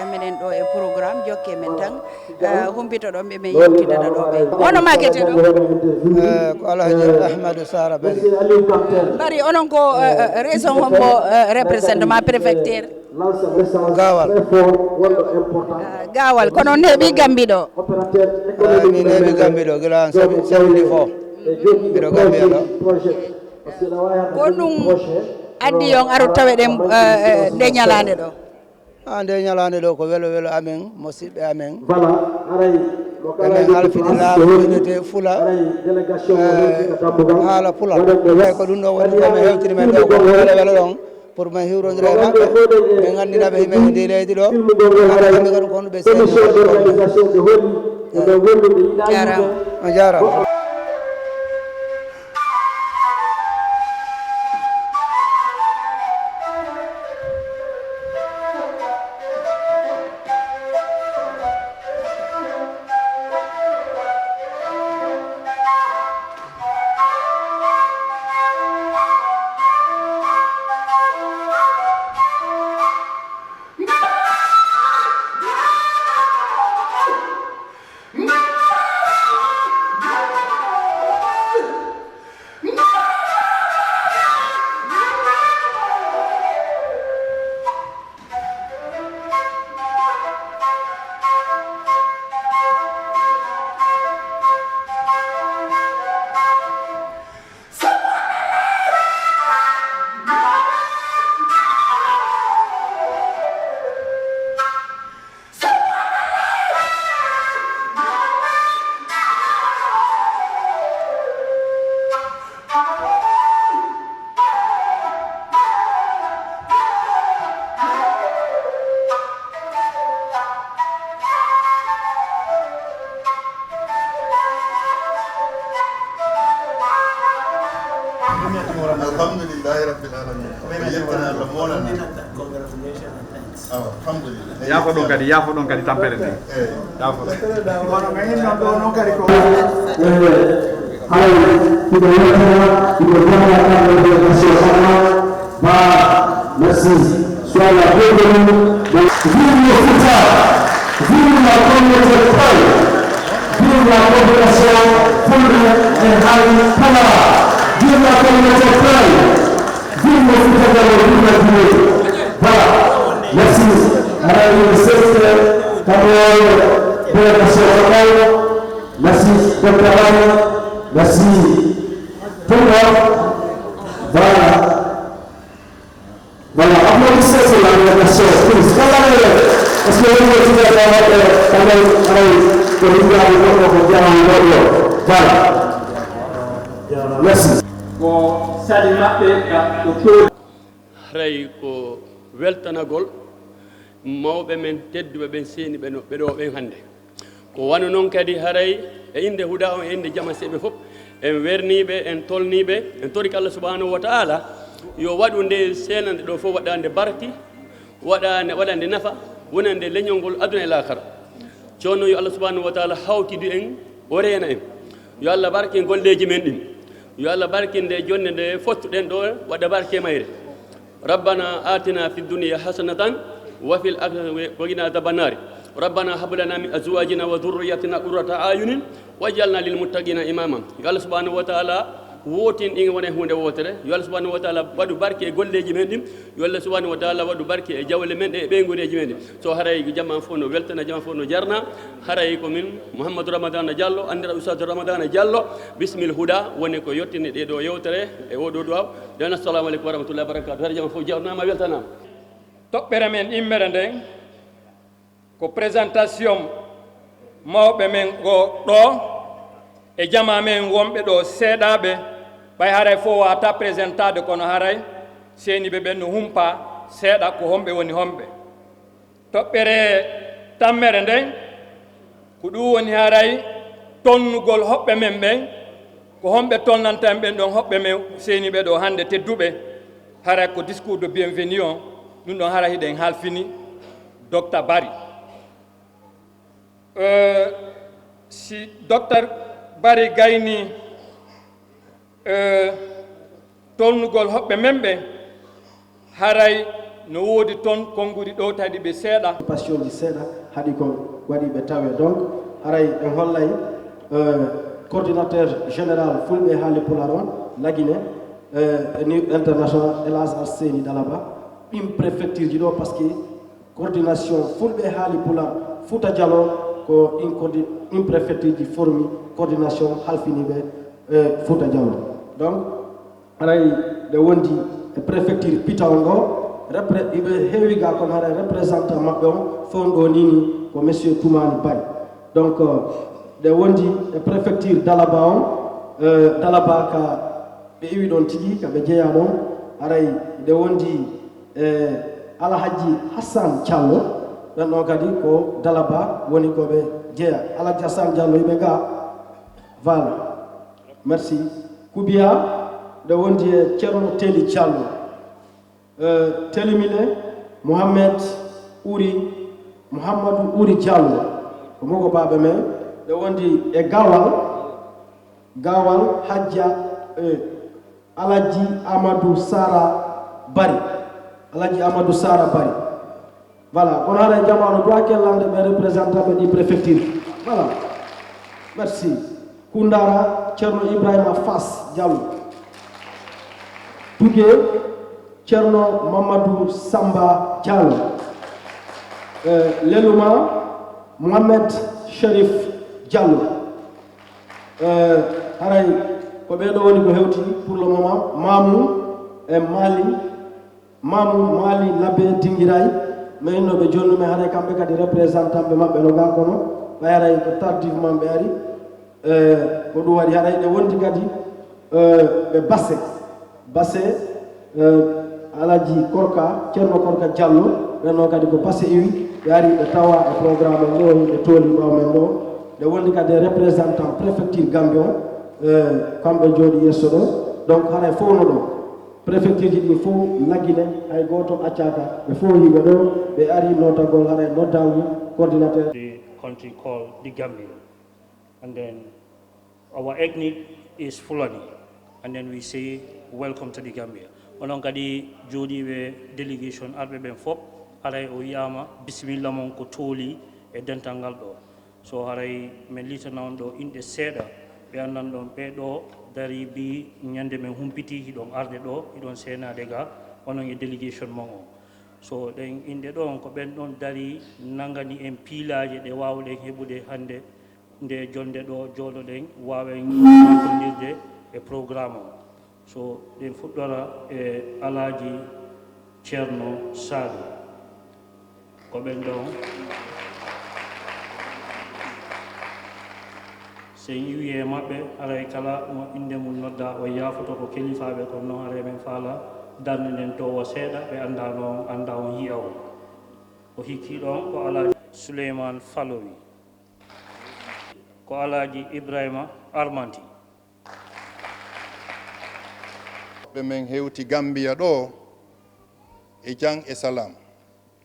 minen ɗo e programme jokke men tan humpito ɗon ɓe men yewtidana ɗo ɓe ono makete ɗo ko Alhaji Ahmadou Sara Bari Bari onon ko raison hombo représentement préfecture Gawal kono neeɓi Gambi ɗo mi neeɓi Gambi ɗo gila 74 mbiɗo Gambia ɗo ko ɗum addi on aru tawe ɗen nde ñalande ɗo nde ñalande ɗo ko welo welo amen musidɓe amen emen halfini laamu winete Fula haala Pulaar eyi ko ɗum ɗo woni komin hewtini men ɗo ko welo welo ɗon pour min hiwrodira e maɓɓe min gandinaɓe yimɓe e ndi leydi ɗo hade kamɓe kadi ko honɗuɓe seeɗi jarama o jarama Alhamdulillahi Rabbil Alamin. Alhamdulillah. Yafo ɗon kadi tampere nde. Yafo ɗon. Kono mi hinno ɗo noon kadi ko merci. Soit la bienvenue. Vive le Fouta. Vive la communauté Fulbe. Vive la population Fulbe et Haali Pulaar. Vive la communauté Fulbe. Vive le Fouta de la République. Voilà. Merci. Alors, le secteur, merci, Dr. Ali. Merci. Tout le monde. Voilà. Voilà, applaudissez sur la délégation. Parce que vous êtes voilà. Merci. Haray ko weltanagol mawɓe men tedduɓe ɓen seeni ɓe ɗo ɓen hannde ko wano noon kadi haray e inde huuɗa on e inde jama seeɓe fof en werniɓe en tolniɓe en tori Allah subhanahu wa ta'ala yo waɗu nde senande ɗo fof waɗande barki waɗande nafa wonande leñol ngol aduna e lakara jonno yo Allah subhanahu wa ta'ala hawtidu en o reena en yo Allah barke golleji men ɗin yo Allah barke nde jonde nde fottuɗen ɗo waɗa barke mayre ربنا آتنا في الدنيا حسنة وفي الآخرة وقنا عذاب النار ربنا هب لنا من أزواجنا وذرياتنا قرة أعين واجعلنا للمتقين إماما يا الله سبحانه وتعالى wotin ɗin wona hunde wotere yo Allah subhanahu wa ta'ala waɗu barke e golleji men ɗin yo Allah subhanahu wa ta'ala waɗu barke e jawle men ɗe e ɓeygureji men ɗi so haray jamma fof no weltana jamma fof no jarna haray ko min Mouhamadou Ramadana Diallo andira Oustaz Ramadana Diallo bismil huda woni ko yettini ɗeɗo yewtere e oɗo duwaw den assalamu aleykum wa rahmatullahi wa barakatuh haray jamma fof jarnama weltanama toɓɓere men immere nden ko présentation mawɓe men go ɗo e jama men wonɓe ɗo seeɗaɓe ɓay haray fof wata présentade kono haray seeniɓe ɓen no humpa seeɗa ko homɓe woni homɓe toɓɓere tammere nden ko ɗum woni haray tonnugol hoɓɓe men ɓen ko homɓe tonnantan ɓen ɗon hoɓɓe men seeniɓe ɗo hannde tedduɓe haray ko discours de bienvenue on ɗum ɗon hara hiɗen halfini docteur Bari si docteur Bari gayni tolnugol hoɓɓe men ɓe haray no woodi toon konngudi ɗo tadi ɓe seeɗa passion ji seeɗa haɗi ko waɗi ɓe tawe donc haray ɓe hollay coordinateur général fulɓe haali pulaar on lagine international El-Hadji Alseny Dalaba ɗin préfecture ji ɗo par ce que coordination fulɓe haali pulaar Fouta Diallo ko ɗin préfecture ji formi coordination halfiniɓe Fouta Diallo donc haray ɓe wondi e préfecture Pitao ngo iɓe heewi ga kono haray représentant maɓɓe on fon ɗo nini ko monsieur Toumani Bari donc ɓe wondi e préfecture Dalaba on Dalaba ka ɓe iwi ɗon tigi ka ɓe jeeya ɗon haray ɓe wondi El-Hadji Hassan Diallo ɗon ɗon kadi ko Dalaba woni koɓe jeeya El-Hadji Hassan Diallo yiɓe ga voilà merci Koubiya ɓe wondi e ceerno Teli Diallo telimile Mouhamadou Uri Diallo ko mogo baɓe men ɓe wondi e gawal hajja El-Hadji Amadou Sara Bari voilà kono haɗa jamanu doit kellande ɓe représentant ɓe ɗi préfecture voilà merci Koundara ceerno Ibrahima Fass Diallo Tougué ceerno Mamadou Samba Diallo Leluma Mohamed Cherif Diallo haray ko ɓeɗo woni ko hewti pour le moment Mamou Mali Labé Dinguiray mais innoɓe jonnumen haray kamɓe kadi représentant ɓe maɓɓe no ga kono ɓay haray ko tardivement ɓe ari ko ɗum waɗi haray ɗe wondi kadi ɓe Basse El-Hadji ceerno Korka Diallo ɓenno kadi ko Basse iwi ɓe ari ɓe tawa e programme o ɗo ɓe tooli ɓawmen ɗo ɓe wondi kadi représentant préfecture Gambion kamɓe jooɗi yesso ɗo donc haray fof no ɗo préfecture ji ɗi fof laggine hay goto accaka ɓe fof yiɓe ɗo ɓe ari notagol haray noddagu coordinateur the country called the Gambia, and then our ethnic is Fulani, and then we say welcome to the Gambia. Onon kadi jooɗiɓe délégation arɓe ɓen fof haray o yiyama bisimilla mon ko tooli e dental ngal ɗo so haray min litana on ɗo inɗe seeɗa ɓe andan ɗon ɓeɗo dari bi ñande men humpiti hiɗon arde ɗo hiɗon senade ga onon e délégation mon o so ɗen inɗe ɗon ko ɓen ɗon dari nangani en piilaje ɗe wawɗen heɓude hande nde jonde ɗo jooɗoɗen wawen mantodirde e programme o so ɗen fuɗɗora e El-Hadji ceerno Sadu ko ɓen ɗon so yiwi e maɓɓe haray kala mo inde mum nodda o yaafoto ko kelifaɓe kono noon haray men faala darde nden towo seeɗa ɓe anda on yiya o o hikki ɗon ko El-Hadji Souleymane Falowi ko El-Hadji Ibrahima Armanti ɓe men hewti Gambia ɗo e jang e salam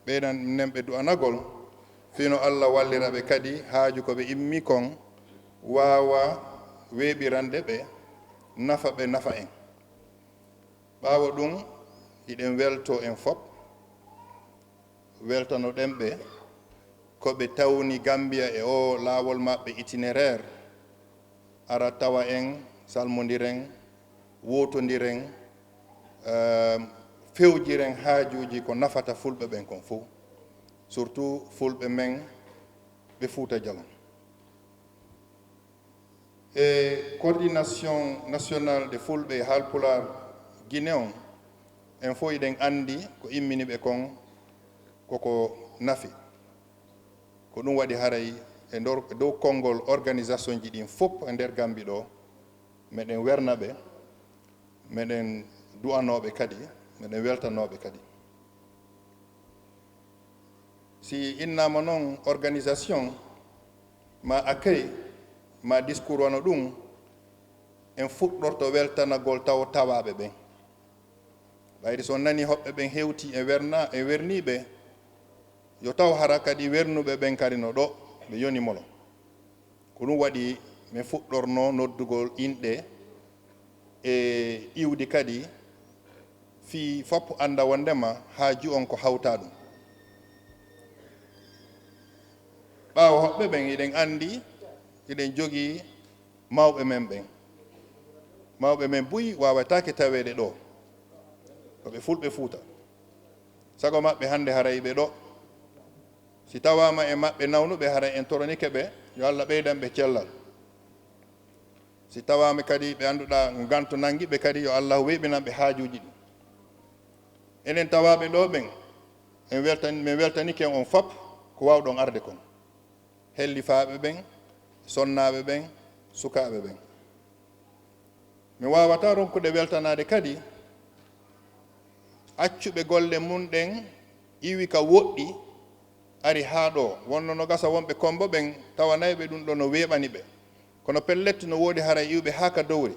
ɓeɗan nen ɓe du'anagol fino Allah wallira ɓe kadi haaju ko ɓe immi kon wawa weeɓirande ɓe nafa en ɓaawo ɗum iɗen welto en fop weltano ɗen ɓe ko ɓe tawni Gambia e o laawol maɓɓe itinéraire ara tawa en salmodiren wotodiren fewjiren haajuji ko nafata fulɓe ɓen kon fof surtout fulɓe men ɓe Fouta Diallo e coordination nationale de fulɓe Haalpulaar Guinée on en fof iɗen andi ko immini ɓe kon koko nafi ko ɗum waɗi haray e dow konngol organisation ji ɗin fof e nder Gambi ɗo meɗen werna ɓe meɗen du'anoɓe kadi meɗen weltanoɓe kadi si innama noon organisation ma accueil ma discours wano ɗum en fuɗɗorto weltanagol taw tawaɓe ɓen ɓayde so nani hoɓɓe ɓen hewti e werniɓe yo taw hara kadi wernuɓe ɓen kadi no ɗo ɓe yonimolo ko ɗum waɗi min fuɗɗorno noddugol inɗe e iwdi kadi fi foppo anda wondema haaju on ko hawta ɗum ɓaawo hoɓɓe ɓen eɗen andi eɗen jogii mawɓe men ɓen mawɓe men buyi wawatake taweede ɗo koɓe fulɓe fuuta sago maɓɓe hannde haray ɓe ɗo si tawama e maɓɓe nawnuɓe haray en toronike ɓe yo Allah ɓeydan ɓe cellal si tawama kadi ɓe annduɗa ganto nangiɓe kadi yo Allah weɓinanɓe haajuji ɗi enen tawaɓe ɗo ɓen min weltaniken on fop ko wawɗon arde kon hellifaɓe ɓen sonnaɓe ɓen sukaɓe ɓen mi wawata ronkude weltanade kadi accuɓe golle mum ɗen iwi ka woɗɗi ari haa ɗo wonno no gasa wonɓe kombo ɓen tawanayɓe ɗum ɗo no weeɓani ɓe kono pelletti no woodi hara iwɓe haa ka dow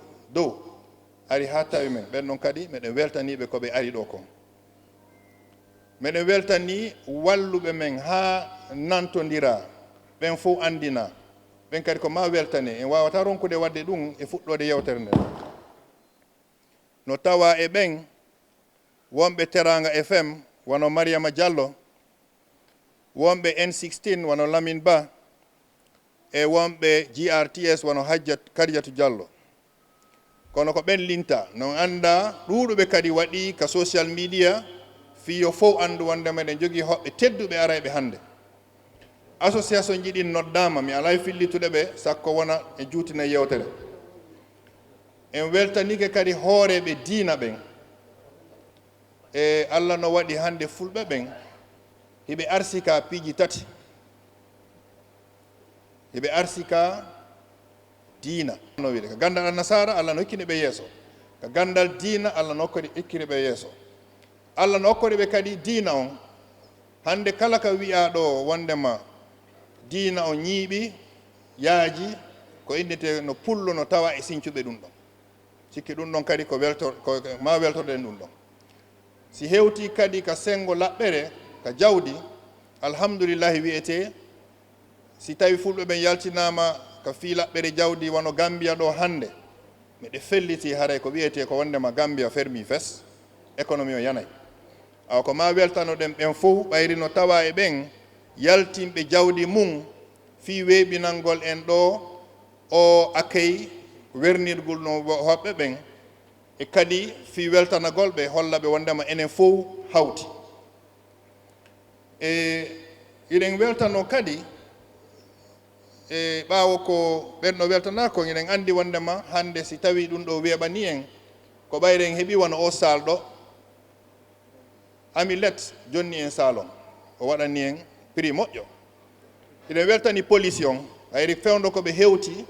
ari haa tawi men ɓen ɗon kadi meɗen weltaniɓe ko ɓe ari ɗo kon meɗen weltani walluɓe men haa nantondira ɓen fof andina ɓen kadi ko ma weltane en wawata ronkude wadde ɗum e fuɗɗode yewtere nden no tawa e ɓen wonɓe Teranga FM wono Mariama Diallo wonɓe N16 wono Lamine Ba e wonɓe GRTS wono Kadijatou Diallo kono ko ɓen linta non anda ɗuɗuɓe kadi waɗi ka social media fiyo fof andu wonde meɗen jogii hoɓɓe tedduɓe arayɓe hannde association ji ɗin noddama mi alay fillitude ɓe sakko wona e juutina yewtere en weltanike kadi hooreɓe diina ɓen e Allah no waɗi hannde fulɓe ɓen hiɓe arsika piiji tati hiɓe arsika diina no wiide ka gandal nasara Allah no hokkini ɓe yeeso ka gandal diina Allah no hokkiri ɓe yeeso Allah no hokkori ɓe kadi diina on hannde kala ka wi'a ɗo wondema diina o ñiiɓi yaaji ko innete no pullo no tawa e sincuɓe ɗum ɗon sikki ɗum ɗon kadi ko ma weltorɗen ɗum ɗon si hewti kadi ka sengo laɓɓere ka jawdi alhamdulillahi wiyete si tawi fulɓe ɓen yaltinama ka fii laɓɓere jawdi wono Gambia ɗo hannde miɗe felliti haray ko wiyete ko wondema Gambia fermi fes économie o yanay aw ko ma weltanoɗen ɓen fof ɓayri no tawa e ɓen yaltinɓe jawdi mum fii weeɓinangol en ɗo o akey wernirgol no hoɓɓe ɓen e kadi fii weltanagol ɓe holla ɓe wondema enen fof hawti e iɗen weltano kadi e ɓaawo ko ɓen no weltana ko eɗen anndi wondema hannde si tawi ɗum ɗo weeɓani en ko ɓayren heɓi wona o saal ɗo ami let jonni en salon o waɗani en prix moƴƴo eɗen weltani police on ayri fewndo ko ɓe hewti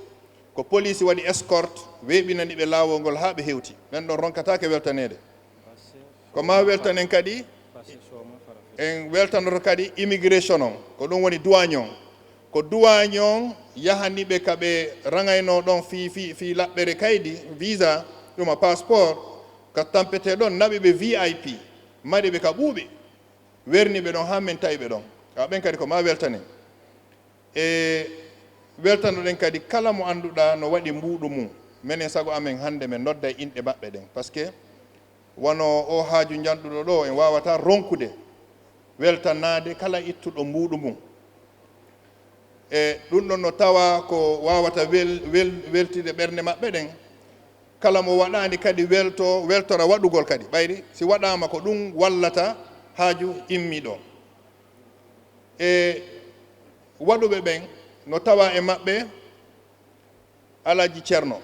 ko police waɗi escorte weeɓinani ɓe laawol ngol haa ɓe hewti ɓen ɗon ronkatake weltanede ko ma weltanen kadi en weltanoto kadi immigration on ko ɗum woni douane on ko douane on yahaniɓe ka ɓe rangayno ɗon fi laɓɓere kaydi visa ɗuma passeport ka tampete ɗon naɓi ɓe VIP mari ɓe ka ɓuuɓi werniɓe ɗon ha men tawi ɓe ɗon ka ɓen kadi ko ma weltane e weltanoɗen kadi kala mo annduɗa no waɗi mbuuɗu mum minen sago amen hannde men nodda e inɗe maɓɓe ɗen par ce que wono o haaju janɗuɗo ɗo en wawata ronkude weltanade kala ittuɗo mbuuɗu mum e ɗum ɗon no tawa ko wawata weltide ɓernde maɓɓe ɗen kala mo waɗani kadi weltora waɗugol kadi ɓayri si waɗama ko ɗum wallata haaju immiɗo e waɗuɓe ɓen no tawa e maɓɓe Alhaji Ceerno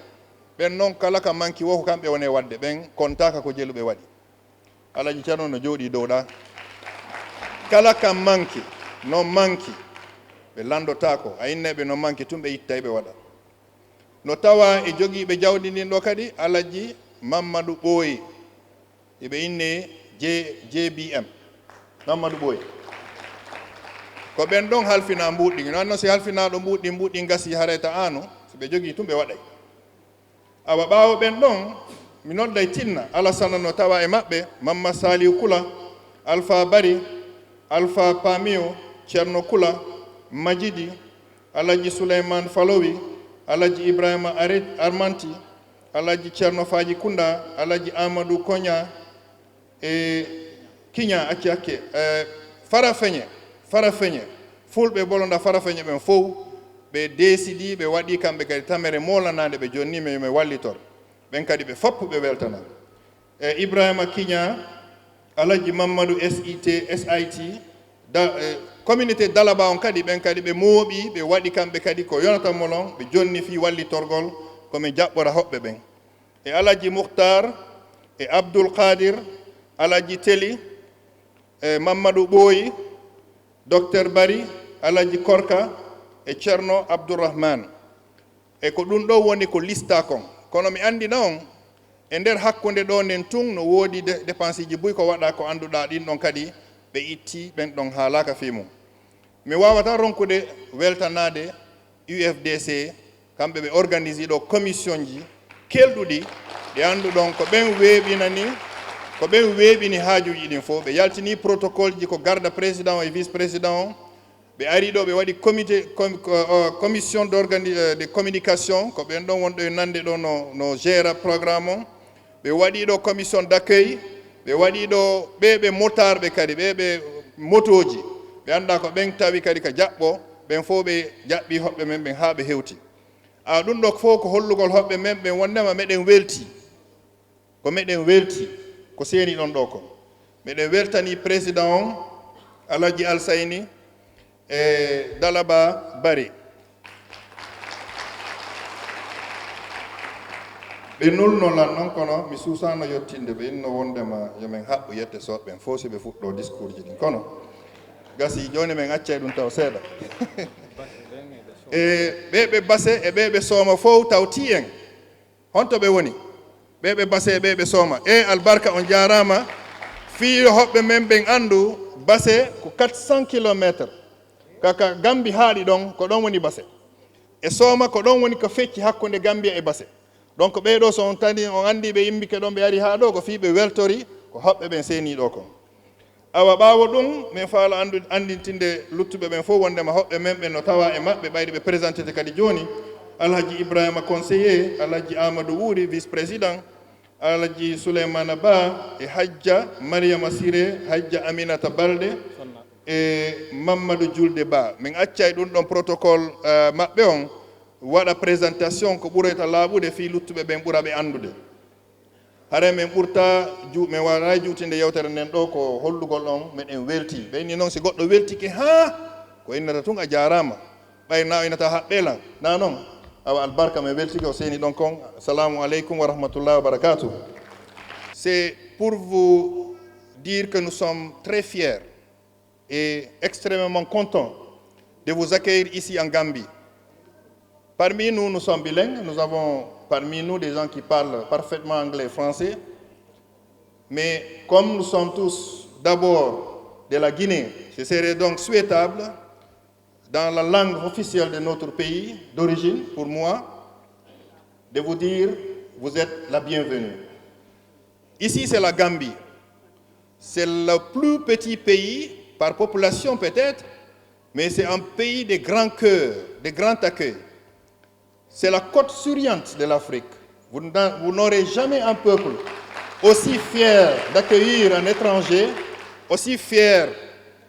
ɓen noon kala ka manki wo ko kamɓe wone wadde ɓen kontaka ko jeeluɓe waɗi Alhaji Ceerno no jooɗi dow ɗa kala ka manki no manki ɓe landotako a inneɓe no manki tum ɓe ittay ɓe waɗa no tawa e jogiiɓe jawdi ndin ɗo kadi Alhaji Mamadou Ɓooyi eɓe inne JBM Mamadou Ɓooyi ko ɓen ɗon halfina mbuɗɗi no anno si halfinaɗo mbuɗɗi gasi hareta anu so ɓe jogii tum ɓe waɗay awa ɓaawo ɓen ɗon mi nodday tinna Alassane no tawa e maɓɓe Mamma Saliou Kula Alpha Bari Alpha Pamio Ceerno Kula Majidi Alhaji Souleymane Falowi Alhaji Ibrahima Armanti Alhaji Ceerno Faji Kunda Alhaji Amadou Konya e kiña acci hakke farafeñe fulɓe bolonda farafeñe ɓen fof ɓe décidi ɓe waɗi kamɓe kadi tamere molanade ɓe jonnima yomi wallitor ɓen kadi ɓe foppu ɓe weltana e Ibrahima Kiña Alhaji Mamadou SIT communauté Dalaba on kadi ɓen kadi ɓe mooɓi ɓe waɗi kamɓe kadi ko yonata molon ɓe jonni fi wallitorgol komi jaɓɓora hoɓɓe ɓen e Alhaji Mouhtar e Abdoul Qadir Alhaji Teli e Mamadou Ɓooyi docteur Bari Alhaji Korka e Ceerno Abdourahmane e ko ɗum ɗo woni ko lista kon kono mi andina on e nder hakkunde ɗo nden tun no woodi dépense ji buy ko waɗa ko annduɗa ɗin ɗon kadi ɓe itti ɓen ɗon haalaka fi mum mi wawata ronkude weltanade UFDC kamɓe ɓe organise ɗo commission ji kelɗuɗi ɗi annduɗon ko ɓen weeɓini haajuji ɗin fof ɓe yaltini protocole ji ko garda président e vice président o ɓe ari ɗo ɓe waɗi commission de communication ko ɓen ɗon wonɗo e nande ɗo no gère programme o ɓe waɗi ɗo commission d'accueil ɓe waɗi ɗo ɓeɓe motarɓe kadi ɓeɓe motoji ɓe annda ko ɓen tawi kadi ka jaɓɓo ɓen fof ɓe jaɓɓi hoɓɓe men ɓen haa ɓe hewti ɗum ɗo fof ko hollugol hoɓɓe men ɓen wondema meɗen welti ko seeni ɗon ɗo ko meɗen weltani président on Alhaji Alseny e Dalaba Bari ɓe nulnolan noon kono mi suusano yettinde ɓe inno wondema yomin haɓɓu yette soɓɓen fof si ɓe fuɗɗo discours ji ɗin kono gasi joni min accay ɗum taw seeɗa e ɓeɓe base e ɓeɓe sooma fof tawti en honto ɓe woni ɓeɓe base e ɓeɓe sooma e albarka on jarama fiiyo hoɓɓe men ɓen andu base ko 400 kilométre kaka Gambi haaɗi ɗon ko ɗon woni base e sooma ko ɗon woni ko fecci hakkunde Gambia e base donc ɓeɗo so on tani on andi ɓe yimbike ɗon ɓe ari ha ɗo ko fi ɓe weltori ko hoɓɓe ɓen seeni ɗo ko awa ɓaawo ɗum min faala andintinde luttuɓe ɓen fof wondema hoɓɓe men ɓen no tawa e maɓɓe ɓayde ɓe présenté kadi joni Alhaji Ibrahima conseiller Alhaji Amadou Wouri vice président Alhaji Souleymana Ba e Hajja Mariama Siré Hajja Aminata Balde e Mamadou Julde Ba min accay ɗum ɗon protocole maɓɓe on waɗa présentation ko ɓurata laaɓude fi luttuɓe ɓen ɓura ɓe andude hare min ɓurta min wawa juutinde yewtere nden ɗo ko hollugol on meɗen welti ɓeyni noon si goɗɗo weltike ha ko innata tun a jarama ɓayna innata haɓɓelan na noon awa albarka min weltike o seeni ɗon kon assalamu aleykum wa rahmatullahi wa barakatuh. C'est pour vous dire que nous sommes très fiers et extrêmement contents de vous accueillir ici en Gambie. Parmi nous, nous sommes bilingues. Nous avons parmi nous des gens qui parlent parfaitement anglais et français. Mais comme nous sommes tous d'abord de la Guinée, ce serait donc souhaitable, dans la langue officielle de notre pays d'origine, pour moi, de vous dire vous êtes la bienvenue. Ici, c'est la Gambie. C'est le plus petit pays, par population peut-être, mais c'est un pays de grand cœur, de grand accueil. C'est la côte souriante de l'Afrique. Vous n'aurez jamais un peuple aussi fier d'accueillir un étranger, aussi fier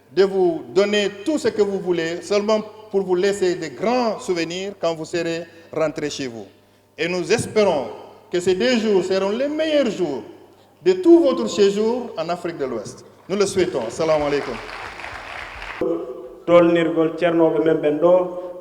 de vous donner tout ce que vous voulez, seulement pour vous laisser de grands souvenirs quand vous serez rentré chez vous. Et nous espérons que ces 2 jours seront les meilleurs jours de tout votre séjour en Afrique de l'Ouest. Nous le souhaitons. Assalamu alaikum. Tolnirgol ceernoɓe men ɓen ɗo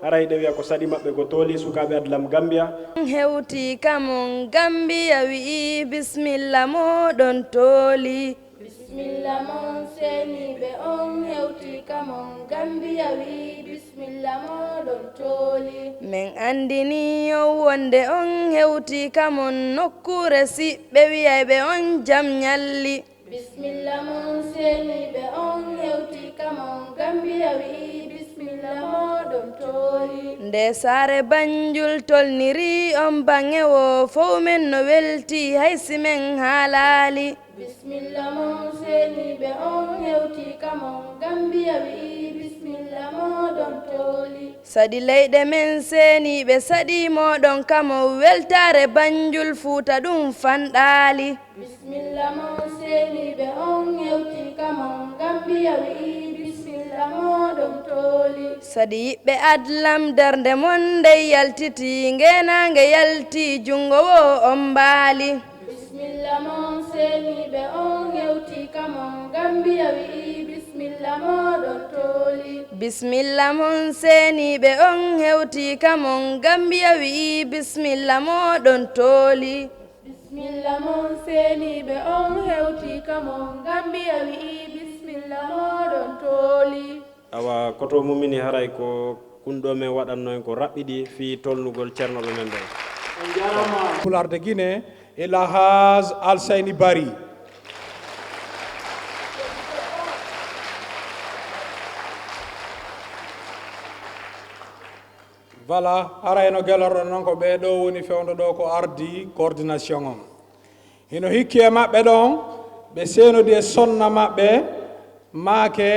arayde wiya ko saɗi maɓɓe ko tooli sukaɓe adlam Gambia hewti kamon Gambia wi'i bisimilla moɗon tooli bisimilla mon seniɓe on hewti kamon Gambia wi'i bisimilla moɗon tooli min andini on wonde on hewti kamon nokkure siɓɓe wiyayɓe on jam ñalli bismillah mon seniɓe on hewti kamon Gambia wi'i bismillah moɗon tooli nde saare Banjul tolniri on bange wo fof men no welti haysi men haalaali bismillah mon seniɓe on hewti kamon Gambia wi'i bismillah moɗon tooli sadi leyɗe men seeniɓe saɗi moɗon kamo weltare banjul fuuta ɗum fanɗali bisimilla mon seeniɓe on hewti kamon gambiya wi'i bisimilla moɗon tooli sadi yiɓɓe adlam darde mon nde yaltiti ngenange yalti jungo wo on mbaali bisimilla mon seeniɓe on hewti kamon gambiya wi'i bisimilla moɗon tooli bisimilla mon seeniɓe on hewti kamon gambiya wi'i bisimilla moɗon tooli bisimilla mon seeniɓe on hewti kamon gambiya wi'i bisimilla moɗon tooli awa koto mumini haray ko kunɗo men waɗanno en ko raɓɓiɗi fi tolnugol ceernoɓe men ɓe Pulaar de Guinée El-Hadji Alseny Bari. Voilà, ara eno gelorɗo noon ko ɓeɗo woni fewndo ɗo ko ardi coordination on. Hino hikki e maɓɓe ɗon ɓe senodi e sonna maɓɓe maake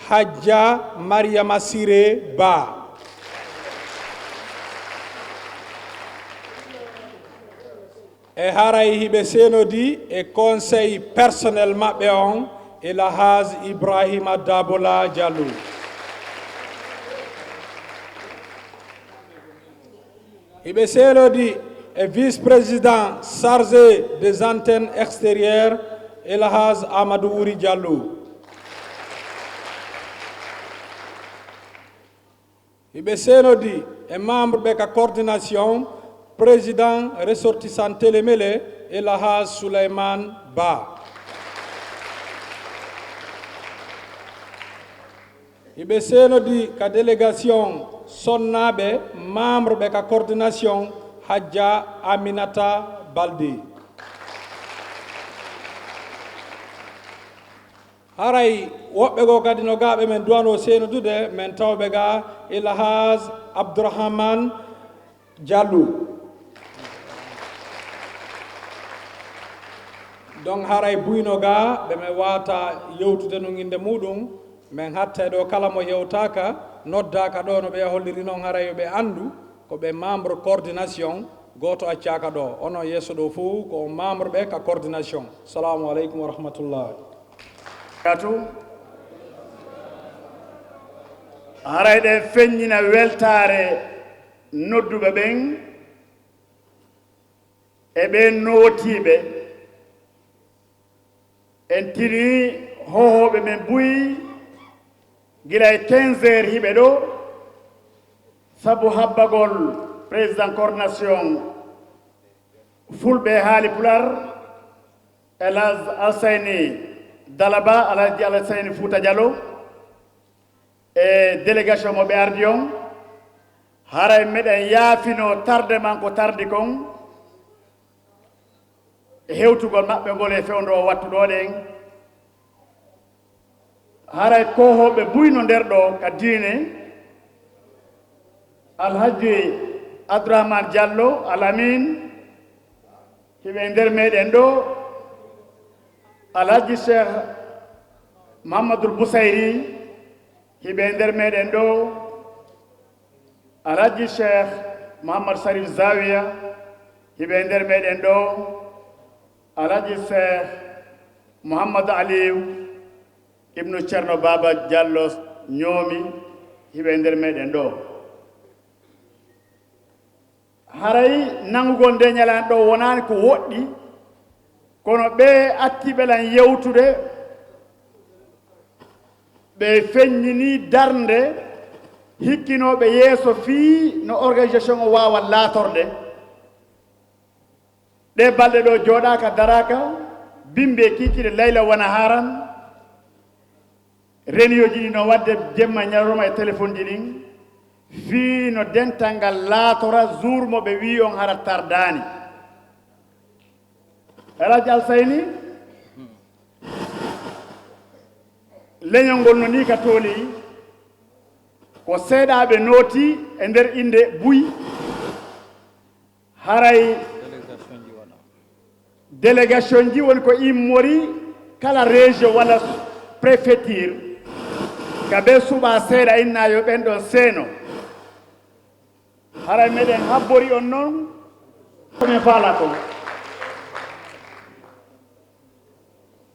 Hajja Mariama Siré Ba. E haray hiɓe senodi e conseil personnel maɓɓe on El-Hadji Ibrahima Dabola Diallo. Hiɓe senodi e vice-président chargé des antennes extérieures El-Hadji Amadou Wuri Diallo. Hiɓe senodi e membre ɓe ka coordination président ressortissant Télémélé El-Hadji Souleymane Ba. Hiɓe senodi ka délégation sonnaɓe membre ɓe ka coordination Hadja Aminata Balde. haray woɓɓe go kadi no gaɓe men duwano senodude men tawɓe ga El-Hadji Abdourahmane Diallo. donc haray buyno ga ɓe men wata yewtude no inde muɗum men hatte ɗo kala mo yewtaka noddaka ɗo no ɓe holliri noon haray yoɓe andu ko ɓe membre coordination goto accaka ɗo ono yesso ɗo fo ko membre ɓe ka coordination. Assalamu aleykum wa rahmatullah. haray ɗe feññina weltare nodduɓe ɓen e ɓe nootiɓe en tini hohoɓe men buyi gila e 15 heures hiɓe ɗo sabu habbagol président coordination fulɓe haali pular El-Hadji Alseny Dalaba Alhaji Alseny Fouta Diallo e délégation mo ɓe ardi on haray meɗen yaafino tarde man ko tardi kon e hewtugol maɓɓe ngol e fewndo o wattu ɗo ɗen haray kohoɓe buyno nder ɗo ka diine Alhaji Abdourahmane Diallo Alamin hiɓe nder meɗen ɗo Alhaji Cheikh Mahamadou Bousayri hiɓe nder meɗen ɗo Alhaji Cheikh Mahamad Sarif Zawiya hiɓe nder meɗen ɗo Alhaji Cheikh Mouhamadou Aliou ibnu Ceerno Baba Diallo ñoomi hiɓe nder meɗen ɗo haray nangugol nde ñalani ɗo wonani ko woɗɗi kono ɓe attiɓelan yewtude ɓe feññini darnde hikkinoɓe yeeso fii no organisation o wawa laatorde ɗe balɗe ɗo jooɗaka daraka bimbe kikiɗe layla wona haran renioji ɗi no wadde jemma ñalorma e téléphone ji ɗin fii no dental ngal laatora jour mo ɓe wi on hara tardani El-Hadji Alseyni leñol ngol no ni ka tooli ko seeɗaɓe nooti e nder inde buy haray délégation ji woni ko immori kala région walla préfecture ka ɓe suuɓa seeɗa inna yo ɓen ɗon seeno haray meɗen habbori on noon komin faala kon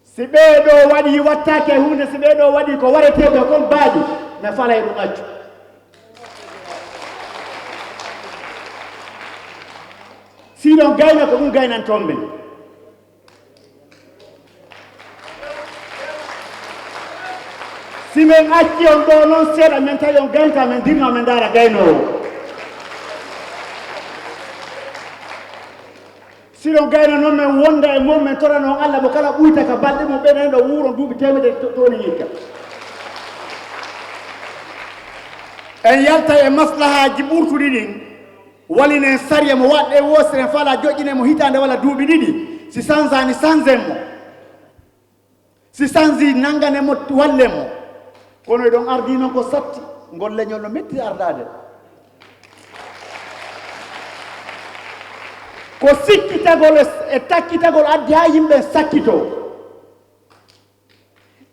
si ɓeeɗo waɗi wattake hunde si ɓeeɗo waɗi ko wareteɓe kon baaɗi mi fala e ɗum accu siɗon gayna ko ɗum gaynanton men si min acci on ɗo noon seeɗa min tawi on gaynta min dirno min daara gaynowo siɗon gayna noon min wonda e mum min tora noon Allah mo kala ɓuyta ka balɗe mum ɓeɗen ɗo wuuro duuɓi temedde toni hikka en yalta e maslahaji ɓurtuɗi ɗin walinen sariya mo waɗɗe wosiren fala joƴƴine mo hitande walla duuɓi ɗiɗi si sansani sansen mo si sansi nangane mo wallen mo kono eɗon ardi noon ko satti ngol leñol no metti ardade ko sikkitagol e takkitagol addi ha yimɓe sakkito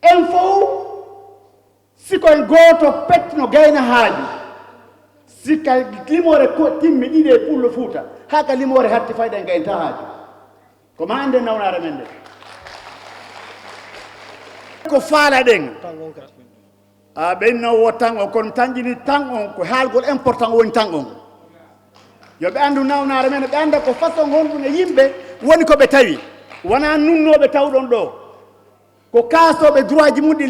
en fof sikoye gooto pettino gayna haaji sikka limore timmi ɗiɗi e pullo fuuta haa ka limore hatti fayɗen gaynta haaji ko ma ande nawnare men nde ko faala ɗen a ɓenno wo tan on kono tanƴini tan on ko haalgol important woni tan on yo ɓe anndu nawnare men ɓe annda ko façon honɗum e yimɓe woni ko ɓe tawi wona nunnoɓe tawɗon ɗo ko kaasoɓe droit ji muɗɗi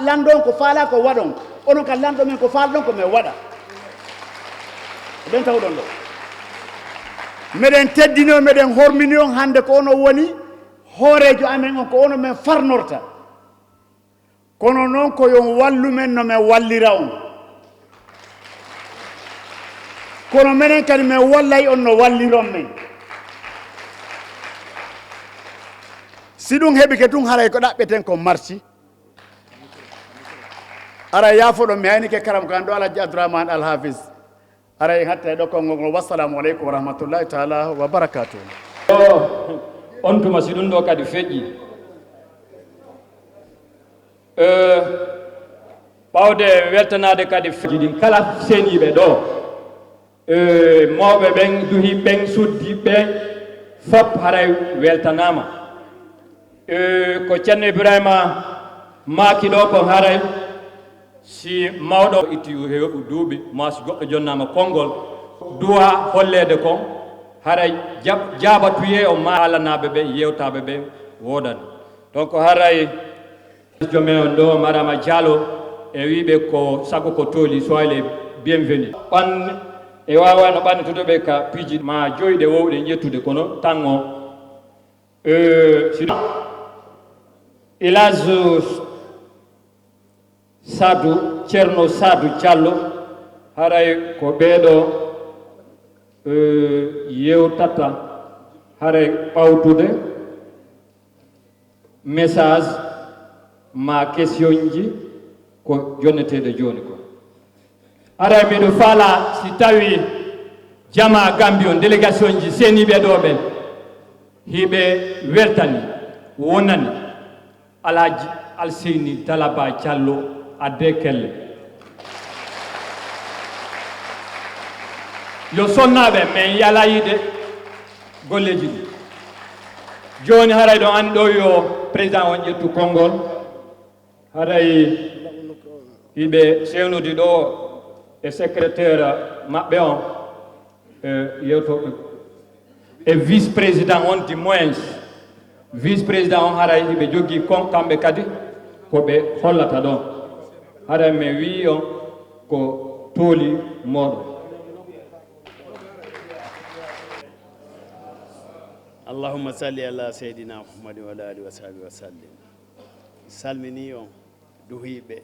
landon ko faala ko waɗon onon kam lanɗo men ko faalɗon ko min waɗa ɓen tawɗon ɗo meɗen teddino meɗen hormini on hannde ko ono woni hoorejo amen on ko ono men farnorta kono noon ko yon wallu men no min wallira on kono menen kadi min wallay on no walliron men si ɗum heɓi ke ɗum haray ko ɗaɓɓeten ko marci ara yaafoɗon mi hayni ke karam ko an ɗo Alhaji Abdourahmane Al-Hafiz ara en hatta e ɗo konngol ngol wassalamu aleykum wa rahmatullahi taala wa barakatuh on tuma si ɗum ɗo kadi feƴƴi ɓawde weltanade kadi jiɗin kala seeniɓe ɗo mawɓe ɓen duhi ɓen suddi ɓen fop haray weltanama ko ceerno Ibrahima maaki ɗo ko haray si mawɗo itti heɓu duuɓi ma si goɗɗo jonnama konngol duwa hollede kon haray jabatuye o maalanaɓe ɓe yewtaɓe ɓe wodan donc haray jomen on ɗo Madama Diallo e wiɓe ko sago ko tooli soyez les bienvenus ɓan e wawano ɓannitudeɓe ka piiji ma joyɗe wowɗe ƴettude kono tan o Elhadji Sadou ceerno Sadou Diallo haray ko ɓeeɗo yewtata haray ɓawtude message ma question ji ko jonneteɗe joni ko aray miɗo faala si tawi jama Gambie on délégation ji seeniɓe ɗo ɓen hiɓe weltani wonani Alhaji Alseny Dalaba Diallo adde kelle yo sonnaɓe men yalayide golleji ɗi joni haray ɗon anndi ɗo yo président on ƴettu konngol haray hiɓe sewnude ɗo e secrétaire maɓɓe on yewtoɓe e vice président on du moins vice président on haray hiɓe jogui kon kamɓe kadi koɓe hollata ɗon haray mi wi on ko tooli moɗon allahumma salli ala seydina muhammadin wa ala alihi wa sahbihi wa sallim salmini on duhiɓe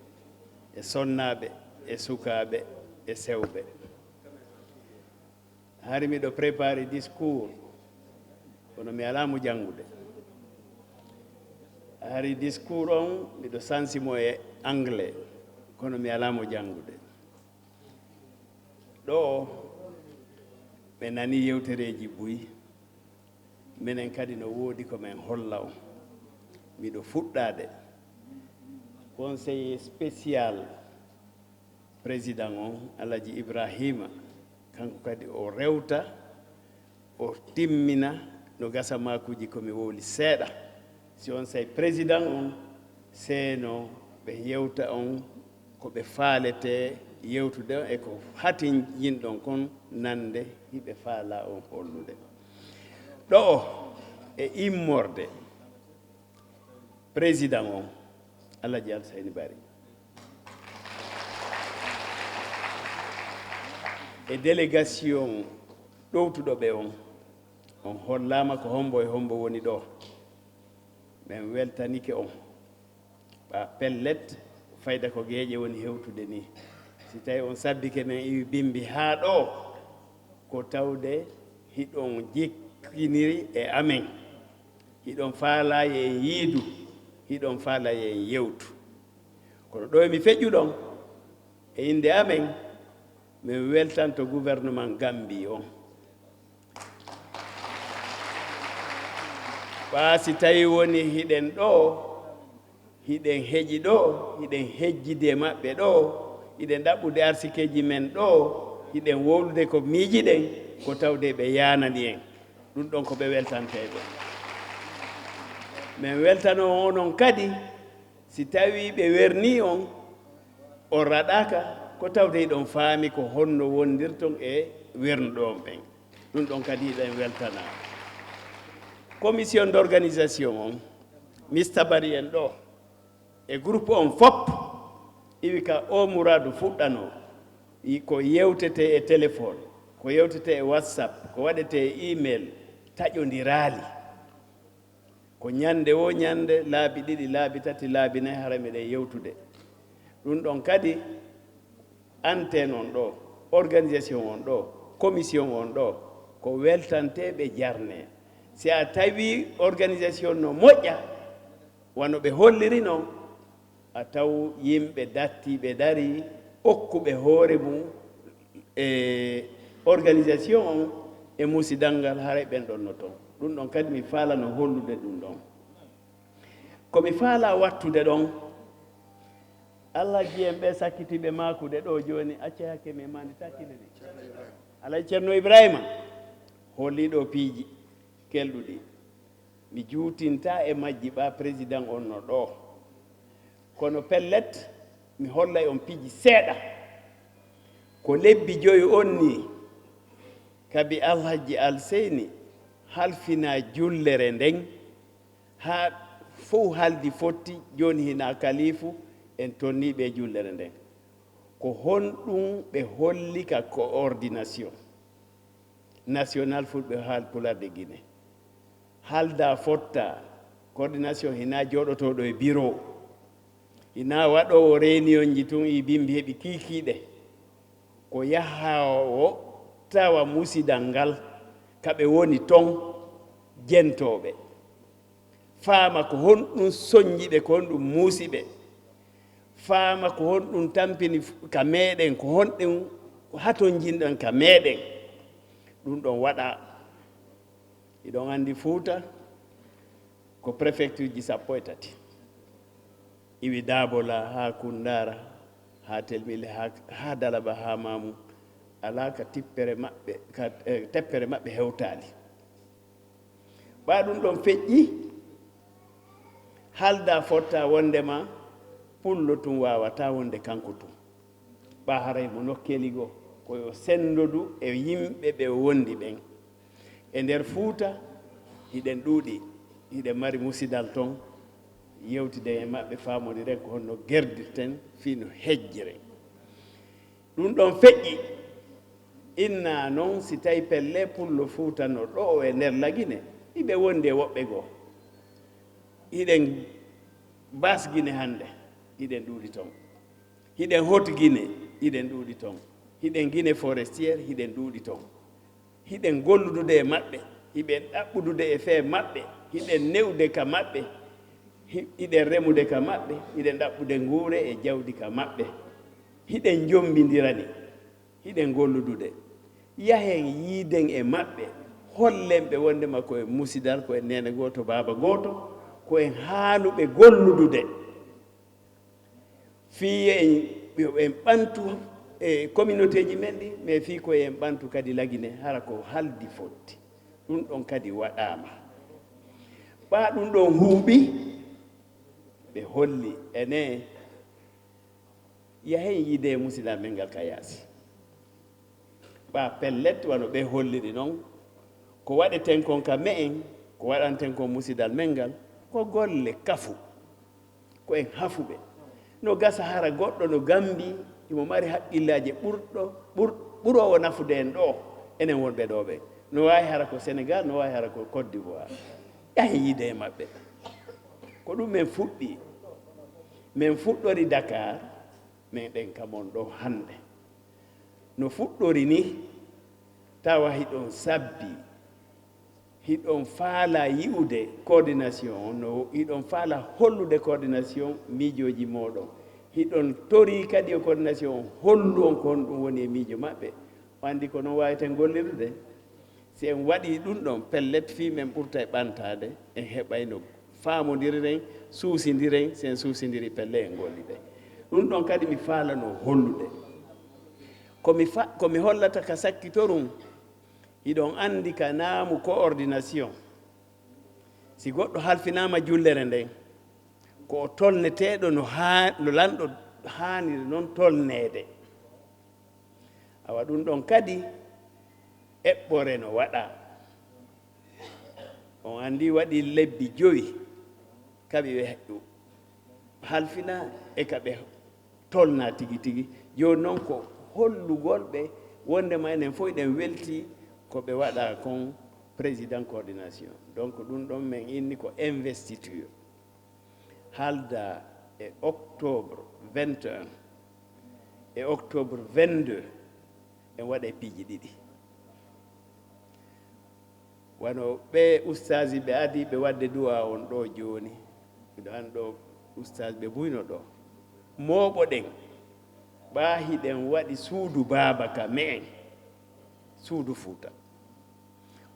e sonnaɓe e sukaɓe e sewɓe hari miɗo préparé discours kono mi alamo janngude hari discours on miɗo sansimo e anglais kono mi alamo janngude ɗo ɓe nani yewtereji buyi minen kadi no woodi ko men holla on miɗo fuɗɗade conseiller spécial président on Alhaji Ibrahima kanko kadi o rewta o timmina no gasa makuji komi wowli seeɗa si on say président on seeno ɓe yewta on ko ɓe faalete yewtude e ko hati yinɗon kon nande hiɓe faala on hollude ɗo e immorde président on Alhaji Alseny Bari e délégation ɗowtuɗo ɓe on hollama ko hombo e hombo woni ɗo min weltanike on ɓa pellet fayda ko geeƴe woni hewtude ni si tawi on sabbike men iwi bimbi haa ɗo ko tawde hiɗon jikkiniri e amen hiɗon faalayi en yiidu hiɗon faalayi en yewtu kono ɗo emi feƴƴuɗon e inde amen min weltanto gouvernement Gambie on ɓa si tawi woni hiɗen ɗo hiɗen heƴi ɗo hiɗen hejjide maɓɓe ɗo hiɗen ɗaɓɓude arsikeji men ɗo hiɗen wowlude ko miijiɗen ko tawde ɓe yanani en ɗum ɗon ko ɓe weltanteɓe min weltano onon kadi si tawi ɓe werni on raɗaka ko tawde hiɗon faami ko honno wondirton e wernuɗon ɓen ɗum ɗon kadi hiɗen weltana commission d'organisation on Mr. Bari en ɗo e groupe on fop iwi ka o mouradu fuɗɗano ko yewtete e téléphone ko yewtete e whatsapp ko waɗete e email taƴodiraali ko ñande o ñande laabi ɗiɗi laabi tati laabi nayi hara meɗen yewtude ɗum ɗon kadi antenne on ɗo organisation on ɗo commission on ɗo ko weltanteɓe jarne si a tawi organisation no moƴƴa wano ɓe holliri noon a taw yimɓe dattiɓe dari okkuɓe hoore mum e organisation on e musidal ngal haray ɓen ɗon no toon ɗum ɗon kadi mi faala no hollude ɗum ɗon komi faala wattude ɗon Allah jiyen ɓe sakkitiɓe makude ɗo joni acce hakke mi mandi takkileni Alhaji Ceerno Ibrahima holliɗo piiji kelɗuɗi mi juutinta e majji ɓa président on no ɗo kono pellet mi hollay on piiji seeɗa ko lebbi joyi on ni kabi Alhaji Alseny halfina jullere nden ha fof haldi fotti joni hina kalifu en tonniɓe jullere nden ko honɗum ɓe holli ka coordination national fulɓe haal Pulaar de Guinée halda fotta coordination hina joɗotoɗo e bureau hina waɗowo réunion ji tun i bimbi heɓi kiikiiɗe ko yaha o tawa musidal ngal kaɓe woni ton jentoɓe faama ko honɗum soñƴiɓe ko honɗum muusiɓe faama ko honɗum tampini ka meɗen ko honɗum haton jinɗon ka meɗen ɗum ɗon waɗa iɗon andi Fuuta ko préfecture ji 13 iwi Dabola ha Kundara ha Telmile ha Dalaba ha Mamou ala ka tippere maɓɓe ka teppere maɓɓe hewtali ɓa ɗum ɗon feƴƴi halda fotta wondema pullo tum wawata wonde kanko tum ɓa haray mo nokkeli go koyo sendodu e yimɓe ɓe wondi ɓen e nder Fuuta hiɗen ɗuuɗi hiɗen mari musidal ton yewtide e maɓɓe famodiren ko honno gerdirten fino hejjire ɗum ɗon feƴƴi inna noon si tawi pelle pullo Fuuta no ɗo e nder lagine hiɓe wondi e woɓɓe goo hiɗen Bas Guinée hannde hiɗen ɗuuɗi ton hiɗen Haute Guinée hiɗen ɗuuɗi ton hiɗen Guinée forestiére hiɗen ɗuuɗi ton hiɗen golludude e maɓɓe hiɓen ɗaɓɓudude e fee maɓɓe hiɗen newde ka maɓɓe hiɗen remude ka maɓɓe hiɗen ɗaɓɓude nguure e jawdi ka maɓɓe hiɗen jombindirani hiɗen golludude yahen yiiden e maɓɓe hollen ɓe wondema koye musidal koye nene gooto baaba gooto koyen haanuɓe golludude fii en ɓantu e communauté ji men ɗi mais fii ko en ɓantu kadi lagine hara ko haldi fotti ɗum ɗon kadi waɗama ɓa ɗum ɗon huuɓi ɓe holli ene yahen yide musidal men ngal ka yaasi ɓa pellet wano ɓe holliri noon ko waɗeten kon ka me en ko waɗanten kon musidal men ngal ko golle kafu ko en hafuɓe no gasa hara goɗɗo no gambi imo mari haqqillaji ɓurowo nafude en ɗo enen wonɓe ɗo ɓe no wawi hara ko sénégal no wawi hara ko côte d'ivoire yahen yide e maɓɓe ko ɗum men fuɗɗi min fuɗɗori dakar min ɗen kamon ɗo hande no fuɗɗori ni tawa hiɗon sabbi hiɗon faala yi'ude coordination no hiɗon faala hollude coordination miijoji moɗon hiɗon tori kadi o coordination hollu on ko ɗum woni e miijo maɓɓe andi ko noon wawiten gollirde si en waɗi ɗum ɗon pellet fi men ɓurta e ɓantade en heɓayno faamodiren suusidiren sen suusidiri pelle en gollide ɗum ɗon kadi mi faalano hollude komi hollata ka sakkitorum iɗon andi ka naamu coordination si goɗɗo halfinama jullere nden ko o tolneteɗo no lanɗo haaniri noon tolnede awa ɗum ɗon kadi eɓɓore no waɗa on andi waɗi lebbi 5 kaɓe ɓe halfina e kaɓe tolna tigi tigi joni noon ko hollugol ɓe wondema enen fof ɗen welti ko ɓe waɗa kon président coordination donc ɗum ɗon min inni ko investiture halda e octobre 21 e octobre 22 en waɗa e piiji ɗiɗi wano ɓe ustaji ɓe adi ɓe wadde duwa on ɗo joni miɗo an ɗo ustaji ɓe buyno ɗo mooɓoɗen ɓaahiɗen waɗi suudu baaba ka me'en suudu fuuta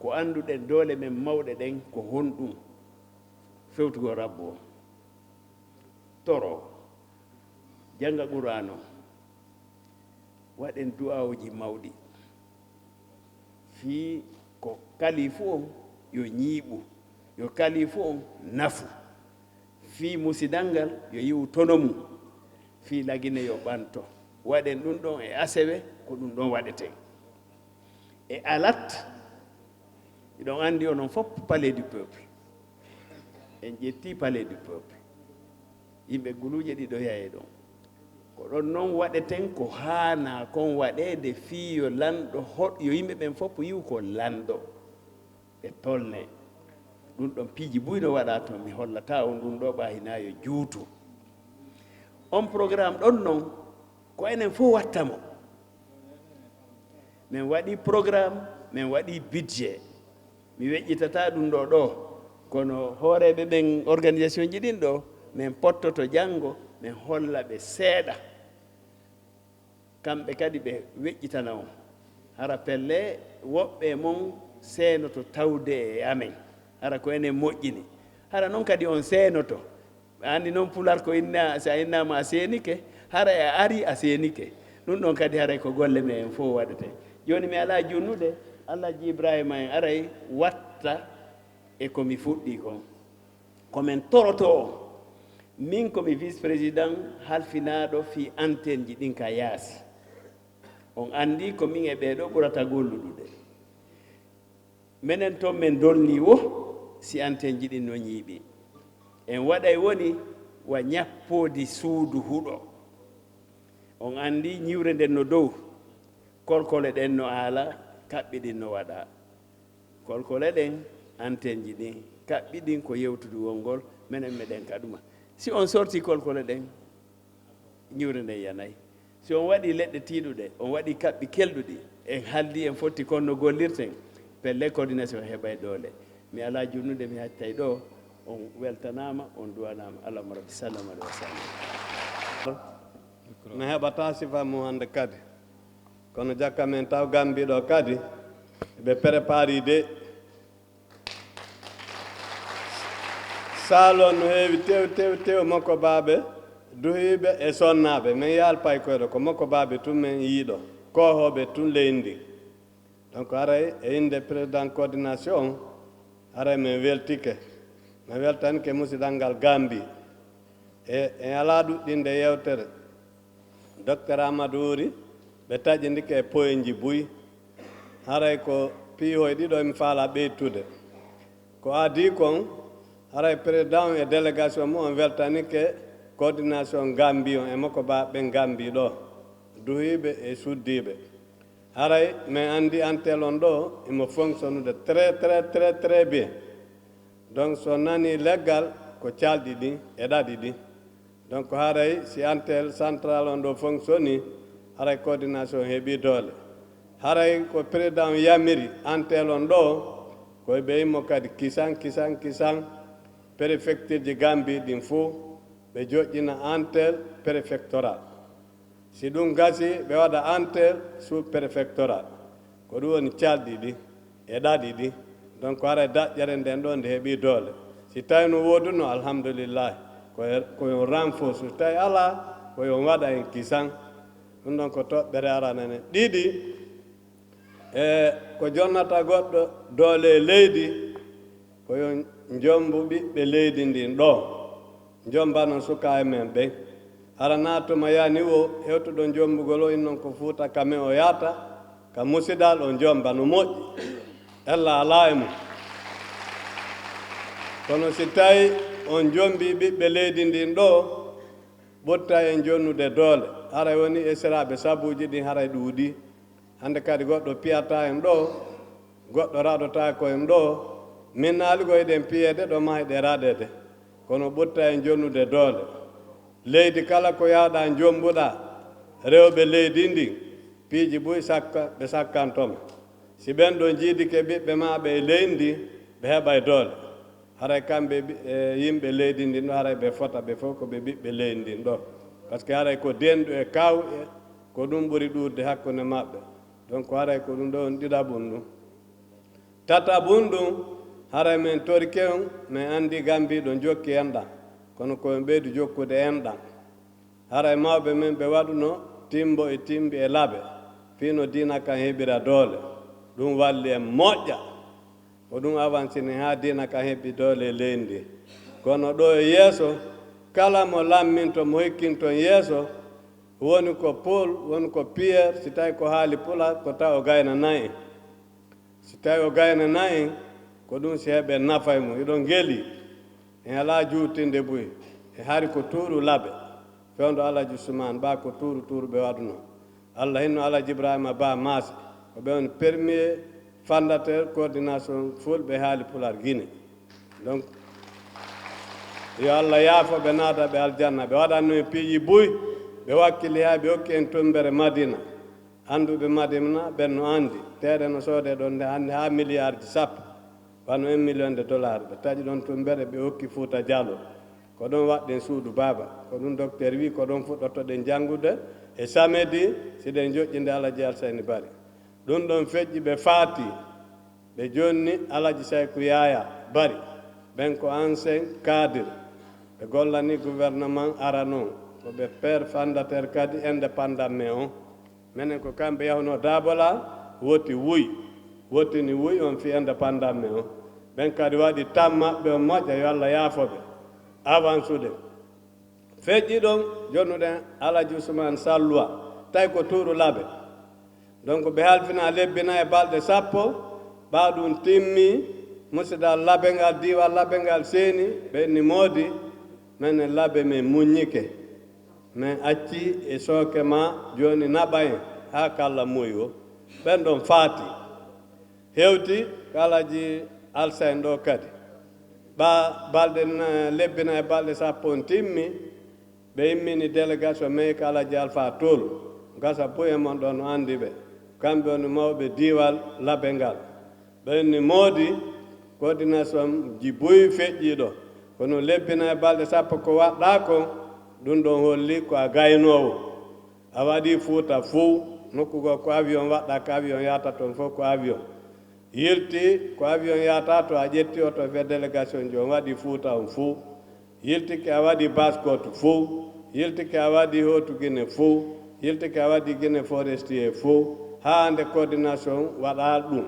ko annduɗen doole men mawɗe ɗen ko honɗum fewtugo rabbo o toro janga qur'ano waɗen du'awuji mawɗi fii ko kalifu on yo ñiiɓu yo kalifu on nafu fii musidal ngal yo yiwu tono mum fii lagine yo ɓanto waɗen ɗum ɗon e asewe ko ɗum ɗon waɗeten e alat iɗon anndi onon fof palais du peuple en ƴetti palais du peuple yimɓe guluuje ɗiɗo yaye ɗon ko ɗon noon waɗeten ko haana kon waɗede fii yo lanɗo yo yimɓe ɓen fof yiw ko lanɗo ɓe tolne ɗum ɗon piiji buyno waɗa toon mi hollata on ɗum ɗo ɓahina yo juutu on programme ɗon noon ko enen fof wattamo min waɗi programme min waɗi budget mi weƴƴitata ɗum ɗo ɗo kono hooreɓe ɓen organisation ji ɗin ɗo min pottoto janngo min holla ɓe seeɗa kamɓe kadi ɓe weƴƴitana on hara pelle woɓɓe mon seenoto tawde e amen hara ko enen moƴƴini hara noon kadi on seenoto andi noon pular ko inna sa innama a seenike hara e ari a seenike ɗum ɗon kadi haray ko golle me en fof waɗete joni mi ala junnude Alhaji Ibrahima en aray watta e komi fuɗɗi kon komin toroto o min komi vice président halfinaɗo fi antenne ji ɗin ka yaasi on andi ko min e ɓeɗo ɓurata golluɗude minen toon min dolni wo si antenne ji ɗin no ñiiɓi en waɗay woni wa ñappodi suudu huɗo on andi ñiwre nden no dow kolkole ɗen no aala kaɓɓi ɗin no waɗa kolkole ɗen antenne ji ɗin kaɓɓi ɗin ko yewtude wongol minen meɗen ka ɗuma si on sorti kolkole ɗen ñiwre nden yanayi si on waɗi leɗɗe tiiɗuɗe on waɗi kaɓɓi kelɗuɗi en haldi en fotti kon no gollirten pelle coordination heɓay doole mi ala junnude mi hattay ɗo on weltanama on duwanama allahuma rabbi sallam alayhi wa sallam mi heɓata sifa mum hannde kadi kono jakka men taw gambiɗo kadi ɓe prépari de saalon no heewi tew makko baaɓe duhiɓe e sonnaɓe min yalpay koyɗo ko makko baɓe tun min yiiɗo kohoɓe tun leydi donc haray e inde président coordination haray min weltike mi weltanike musidal ngal Gambi e ala ɗuɗɗinde yewtere docteur Amadou Ouri ɓe taƴindike e poyenji buy haray ko piihoye ɗiɗo emi faala ɓeytude ko adi kon haray président e délégation mum on weltanike coordination Gambi on e makko baɓe Gambi ɗo duhiɓe e suddiɓe haray min andi antel on ɗo imo fonctionnude très bien donc so nani leggal ko calɗi ɗi e ɗaɗi ɗi donc haray si antel central on ɗo fonctionni haray coordination heeɓi doole haray ko président yamiri antel on ɗo koye ɓe immo kadi kisan préfecture ji Gambi ɗin fof ɓe joƴƴina antel préfectoral si ɗum gasi ɓe waɗa antel sous préfectoral ko ɗum woni calɗi ɗi e ɗaɗi ɗi donc haray daƴƴere nden ɗo nde heeɓi doole si tawi no woduno alhamdoulillahi koyo renforce so tawi ala koyo waɗa en kisan ɗum ɗon ko toɓɓere aranene ɗiɗi e ko jonnata goɗɗo doole e leydi koyo jombu ɓiɓɓe leydi ndin ɗo jombano suka e men ɓen ara natuma yani o hewtuɗo jombugol o innon ko Fuuta kame o yaata ka musidal o jomba no moƴƴi ella ala e mum kono si tawi on jombi ɓiɓɓe leydi ndin ɗo ɓotta en jonnude doole haray woni esiraɓe sabuji ɗin haray ɗuuɗi hande kadi goɗɗo piyata en ɗo goɗɗo raɗota ko en ɗo min naaligo eɗen piyede ɗo ma eɗe raɗede kono ɓotta en jonnude doole leydi kala ko yawɗa jombuɗa rewɓe leydi ndin piiji buy sakka ɓe sakkantoma si ɓen ɗo jiidike ɓiɓɓe maɓe e leydi ndi ɓe heɓa e doole haray kamɓe yimɓe leydi ndin ɗo haray ɓe fota ɓe fof ko ɓe ɓiɓɓe leydi ndin ɗo par ce que haray ko denɗo e kaw ko ɗum ɓuri ɗurde hakkude maɓɓe donc haray ko ɗum ɗo on ɗiɗaɓum ɗum tataɓum ɗum haray min torike on min andi Gambi ɗo jokki enɗam kono koyen ɓeydu jokkude enɗam haray mawɓe men ɓe waɗuno timbo e timbi e laaɓe fino dina kan heɓira doole ɗum walli en moƴƴa ko ɗum avancini ha dina kan heɓi doole e leydi kono ɗo e yeeso kala mo lamminto mo hikkinton yeeso woni ko Paul woni ko Pierre si tawi ko haali Pulaar ko taw o gayna nayi si tawi o gayna nayi ko ɗum si heɓe nafa e mum iɗon geeli en ala juutinde buy e hari ko tuuru laɓe fewndo Alhaji Soumane Ba ko tuuru ɓe waɗuno Allah hinno Alhaji Ibrahima Ba Maasi ko ɓe woni premier fondateur coordination Fulbe Haali Pulaar Guinée donc yo Allah yaafo ɓe naata ɓe aljanna ɓe waɗanno e piiji buy ɓe wakkili ha ɓe hokki en tombere Madina anduɓe Madina ɓen no andi teeɗe no soode ɗon nde hannde ha milliard ji sappo wano 1 million de dollars ɓe taƴi ɗon tombere ɓe hokki Fuuta Diallo ko ɗon waɗɗen suudu baaba ko ɗum docteur wi ko ɗon fuɗɗotoɗen janngude e samedi siɗen joƴƴinde Alhaji Alseny Bari ɗum ɗon feƴƴi ɓe faati ɓe jonni Alhaji Saykou Yaya Bari ɓen ko ancien cadre ɓe gollani gouvernement ara noon ko ɓe père fondateur kadi indépendant mais on minen ko kamɓe yahno Dabola woti wuy wottini wuy on fi indépendant mais on ɓen kadi waɗi tam maɓɓe o moƴƴa yo Allah yaafoɓe avance ude feƴƴi ɗon jonnuɗen Alhaji Ousmane Salloua tawi ko tuuru laaɓe donc ɓe halfina lebbina e balɗe sappo ɓaɗum timmi musidal laaɓe ngal diwa laaɓe ngal seeni ɓenni moodi minen laaɓe min muññike min acci e sooke ma joni naɓa en ha kala moyi o ɓen ɗon faati hewti Alhaji Alseny ɗo kadi balɗe lebbina e balɗe sappo on timmi ɓe immini délégation mai ko Alhaji Alpha Tall gasa boye mon ɗon no andi ɓe kamɓe woni mawɓe diwal laaɓe ngal ɓenni moodi coordination ji boyi feƴƴiɗo kono lebbina e balɗe sappo ko waɗɗa ko ɗum ɗon holli ko a gaynowo a waɗi Fuuta fof nokkugo ko avion waɗɗa ko avion yata toon fof ko avion yilti ko avion yata to a ƴetti oto fe délégation ji on waɗi Fuuta on fof yiltiki a waɗi baskoto fof yiltike a waɗi hotu Guinée fof yiltike a waɗi Guinée forestier fof haa hande coordination waɗa ɗum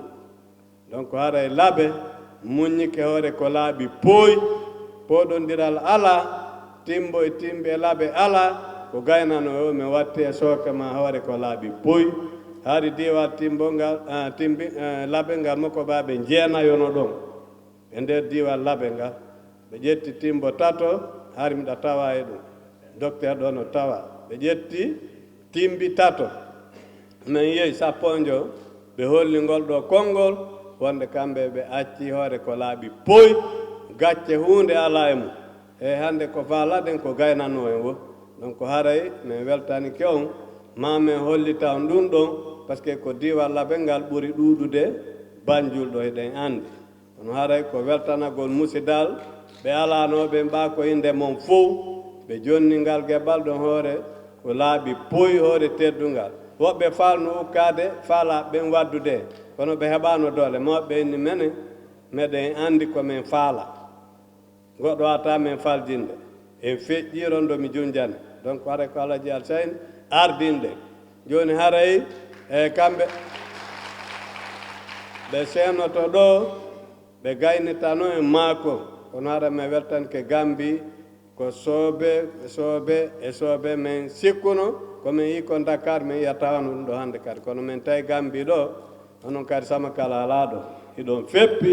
donc haray laaɓe muññike hoore ko laaɓi pooy poɗondiral ala timbo e timɓe laaɓe ala ko gaynano o mi watti e sooke ma hoore ko laaɓi pooy haari diwa timbo ngal timbi laaɓe ngal makko ɓaɓe jeenayono ɗon e nder diwa laaɓe ngal ɓe ƴetti timbo tato haari miɗa tawa e ɗum docteur ɗo no tawa ɓe ƴetti timbi tato min yehi sapponjo ɓe holli ngol ɗo konngol wonde kamɓe ɓe acci hoore ko laaɓi pooy gacce hunde ala e mum e hande ko faalaɗen ko gaynano en wo donc haray min weltanike on ma min hollita on ɗum ɗon par ce que ko diwa laaɓe ngal ɓuri ɗuɗude Banjul ɗo eɗen andi on haray ko weltanagol musidal ɓe alanoɓe mba ko inde mon fof ɓe jonni ngal geɓal ɗon hoore ko laaɓi pooy hoore teddungal woɓɓe falno ukkade faala ɓen waddude kono ɓe heɓano doole mawɓe inni mene meɗen andi komin faala goɗɗo wata min faljinde en feƴƴiron do mi junjani donc haray ko Alhaji Alseny ardinde joni haray e kamɓe ɓe senoto ɗo ɓe gaynitano e maako kono hara mi weltanke Gambi ko soobe min sikkuno komin yi ko Dakar min yiya tawano ɗum ɗo hande kadi kono min tawi Gambi ɗo onon kadi sama kala ala ɗo hiɗon feppi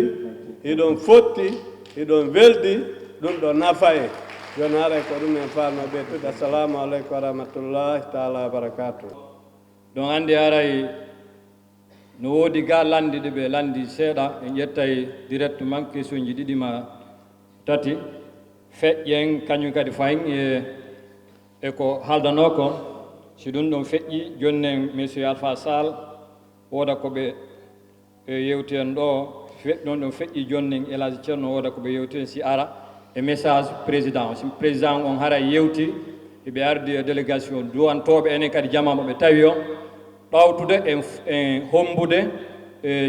hiɗon fotti hiɗon weldi ɗum ɗo nafa en joni haray ko ɗum en falno ɓeytude assalamu aleykum wa rahmatullahi taala wa barakatuh ɗon andi haray no woodi ga landiɗe ɓe landi seeɗa en ƴettay directement question ji ɗiɗi ma tati feƴƴen kañum kadi fayin e ko haaldano ko si ɗum ɗon feƴƴi jonnen monsieur Alpha Sall wooda ko ɓe yewti en ɗo ɗon ɗon feƴƴi jonnen El-Hadji Ceerno wooda ko ɓe yewti en si ara e message président si président on hara yewti eɓe ardi e délégation duwantoɓe enen kadi jamama ɓe tawi o ɗawtude en hombude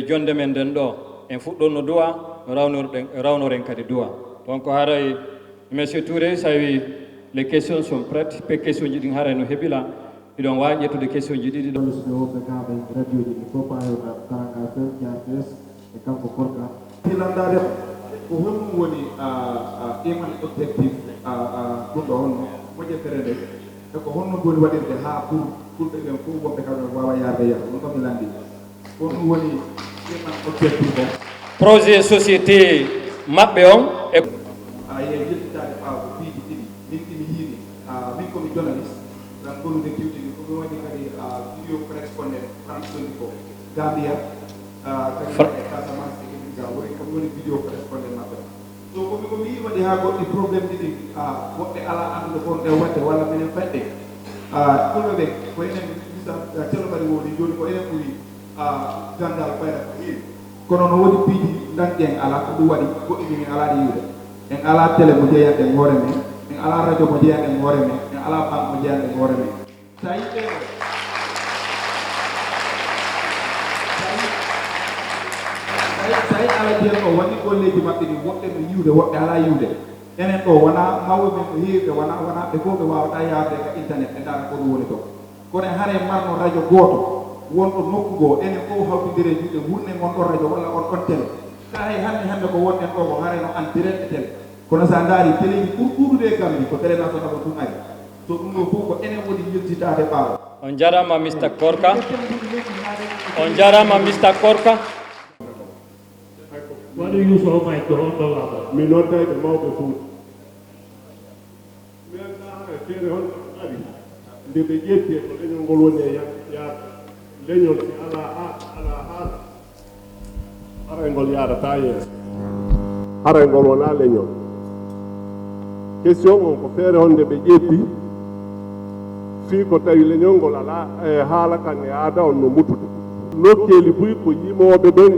jonde men nden ɗo en fuɗɗonno duwa rawnoren kadi duwa donc haray monsieur Touré so wi les questions sont prêtes pe question ji ɗin haray no heɓila iɗon wawi ƴettude question ji ɗiɗi ɗo woɓɓe kaɓe radio ji ɗi fof payoɓe karanga fem jartes e kanko korka hilandade ko honɗum woni iman objectif ɗum ɗo honno moƴƴetere nde e ko honno woni waɗirde ha pour fulɓe ɓen fof woɓɓe kamɓe wawa yarde yeeso ɗum ɗomi landi ko ɗum woni iman objectif o projet société maɓɓe on e ye yettitade ɓaawo piiji ɗiɗi min ɗimi yiini min komi journaliste tan ɓolude kiwtini komi waɗi kadi video correspondant France 24 Gambia kadi Casamance e Guinea woni komi woni video correspondant maɓɓe so komi yi waɗi ha goɗɗi probléme ɗiɗi woɓɓe ala andude kon ɗe waɗde walla minen fedde fulɓe ɓe ko enen ceerno mbaɗi woni joni ko enen ɓuri gandal ɓayra ko heewi kono no woodi piiji dañƴen ala ko ɗum waɗi goɗɗi min ala ɗi yiwde en ala télé mo jeeyanɗen hoore men en ala radio mo jeeyanɗen hoore men en ala banque mo jeeyanɗen hoore men sa yiɓe tawi ala jeen o waɗi golleji maɓɓe ɗi woɓɓe no yiwde woɓɓe ala yiwde enen ɗo wona mawɓe men ko heewɓe wona ɓe fof ɓe wawata yawde ka internet ɓe dara ko ɗum woni to kono en haare marno radio goto wonɗo nokku goo enen fof hawtidire juuɗe wurne gonɗon radio walla on télé sa hay hande ko wonɗen ɗo ko haare no an direct télé kono sa daari télé ji ɓurɗuɗude e Gambie ko télé national o ɗum ari so ɗum ɗo fof ko enen woni yiltitade ɓaawo on jarama Mr Korka on jarama Mr Korka waɗo Yeesoojo may ko on Dalaba mi noddayɓe mawɓe Fuuta min hara feere hon ari nde ɓe ƴetti e ko leñol ngol woni e yaade leñol si ala haala haray ngol yaadata yeeso haray ngol wona leñol question on ko feere hon nde ɓe ƴetti fii ko tawi leñol ngol ala e haala kan e aada on no mutude nokkeeli buy ko yimooɓe ɓen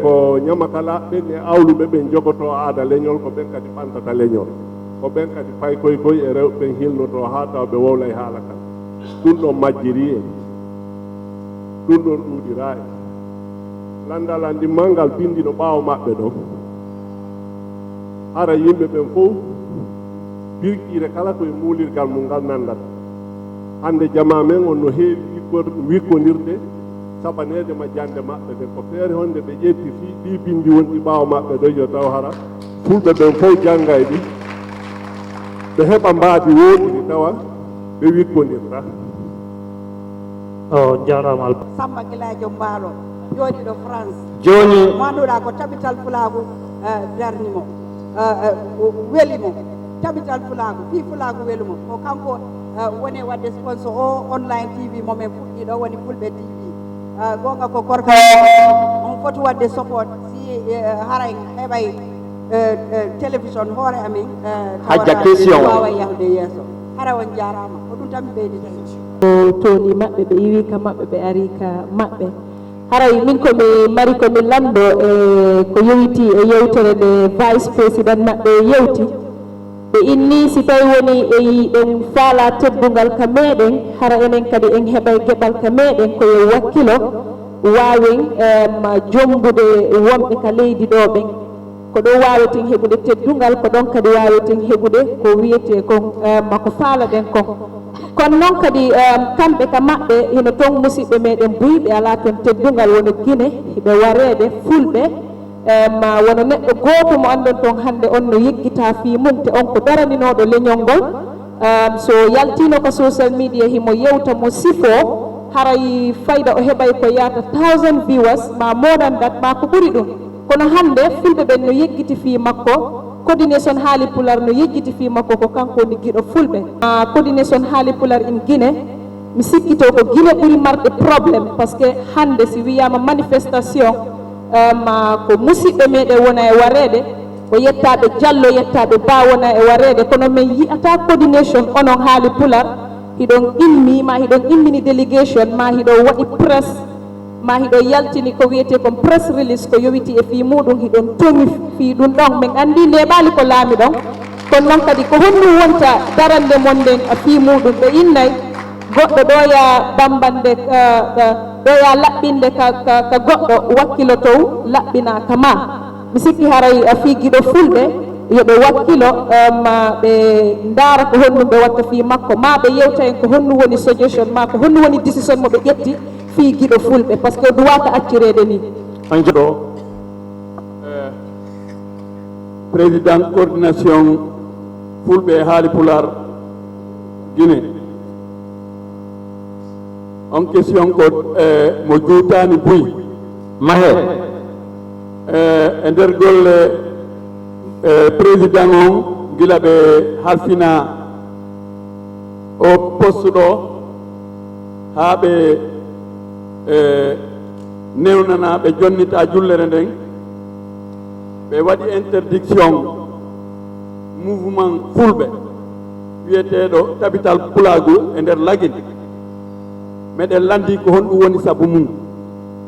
ko ñamakala ɓen e awluɓe ɓen jogoto aada leñol ko ɓen kadi ɓantata leñol ko ɓen kadi fay koy e rewɓe ɓen hilnoto haa taw ɓe wowla e haala kan ɗum ɗon majjiri en ɗum ɗon ɗuuɗira en landal andimmal ngal bindi no ɓaawo maɓɓe ɗo hara yimɓe ɓen fof birkiire kala koye muulirgal mum ngal nandata hannde jama men on no heewi wikkondirde saɓaneede majjande maɓɓe ɓe ko feere honde ɓe ƴetti fii ɗi bindi wonɗi ɓaawa maɓɓe ɗo yo taw hara fulɓe ɓen fof janngay ɗi ɓe heɓa mbaadi woɗiri tawa ɓe wikkondirta o jarama Samba Gilajo Mbaalo jooɗiɗo France joni mo annduɗa ko tabital Fulaagu darnimo welimo tabital Fulaagu fii Fulaagu welimo ko kanko woni wadde sponsor o online TV momin fuɗɗi ɗo woni Fulɓe TV gonga ko korka on foti wadde support si haray heɓay télévision hoore amin hajja question wawa yahde yeeso hara on jarama ko ɗum tan mi ɓeydita toni maɓɓe ɓe iwi ka maɓɓe ɓe ari ka maɓɓe haray min komi mari komi lamɗo e ko yowiti e yewtere nde vice président maɓɓe yewti ɓe inni si tawi woni e yiɗen faala teddungal ka meɗen hara enen kadi en heɓay geɓal ka meɗen koye wakkilo wawen jombude wonɓe ka leydi ɗo ɓen ko ɗo waweten heɓude teddungal ko ɗon kadi waweten heɓude ko wiyete kon mako faalaɗen kon kono noon kadi kamɓe ka maɓɓe hino toon musidɓe meɗen buyɓe ala toon teddungal wono Guine hiɓe wareede Fulɓe ma wono neɗɗo gooto mo anndon toon hannde on no yeggita fii mum te on ko daraninoɗo leñol ngol so yaltino ko social media himo yewta mo sifo haray fayda o heɓay ko yata 1000 viewers ma more than that ma ko ɓuri ɗum kono hannde Fulɓe ɓen no yeggiti fii makko coordination Haali Pulaar no yejjiti fii makko ko kanko woni giɗo Fulɓe coordination Haali Pulaar in Guine mi sikkito ko Guine ɓuri marde probléme par ce que hannde si wiyama manifestation ma ko musidɓe meɗen wona e wareede ko yettaɓe Diallo yettaɓe Ba wona e wareede kono min yiyata coordination onon Haali Pulaar hiɗon immi ma hiɗon immini délégation ma hiɗon waɗi presse ma hiɗo yaltini ko wiyete kon press release ko yowiti e fii muɗum hiɗon toŋi fii ɗum ɗon min anndi ndeɓaali ko laami ɗon kono noon kadi ko honɗum wonta darande mon nden a fii muɗum ɓe innay goɗɗo ɗoya bambande ɗoya laɓɓinde ka goɗɗo wakkilo tow laɓɓina ka ma mi sikki haray a fii giɗo Fulɓe yoɓe wakkilo ma ɓe ndaara ko honɗum ɓe watta fii makko ma ɓe yewta en ko honɗum woni suggestion ma ko honɗum woni décision mo ɓe ƴetti fii giɗo Fulɓe par ce que duwaka accirede ni on joɗo président coordination Fulɓe Haali Pulaar Guine on question ko mo juutani buy mahe e nder golle président on gila ɓe halfina o poste ɗo haa ɓe newnana ɓe jonnita jullere nden ɓe waɗi interdiction mouvement Fulɓe wiyeteɗo tabital Pulaagu e nder lagin meɗen landi ko honɗum woni sabu mum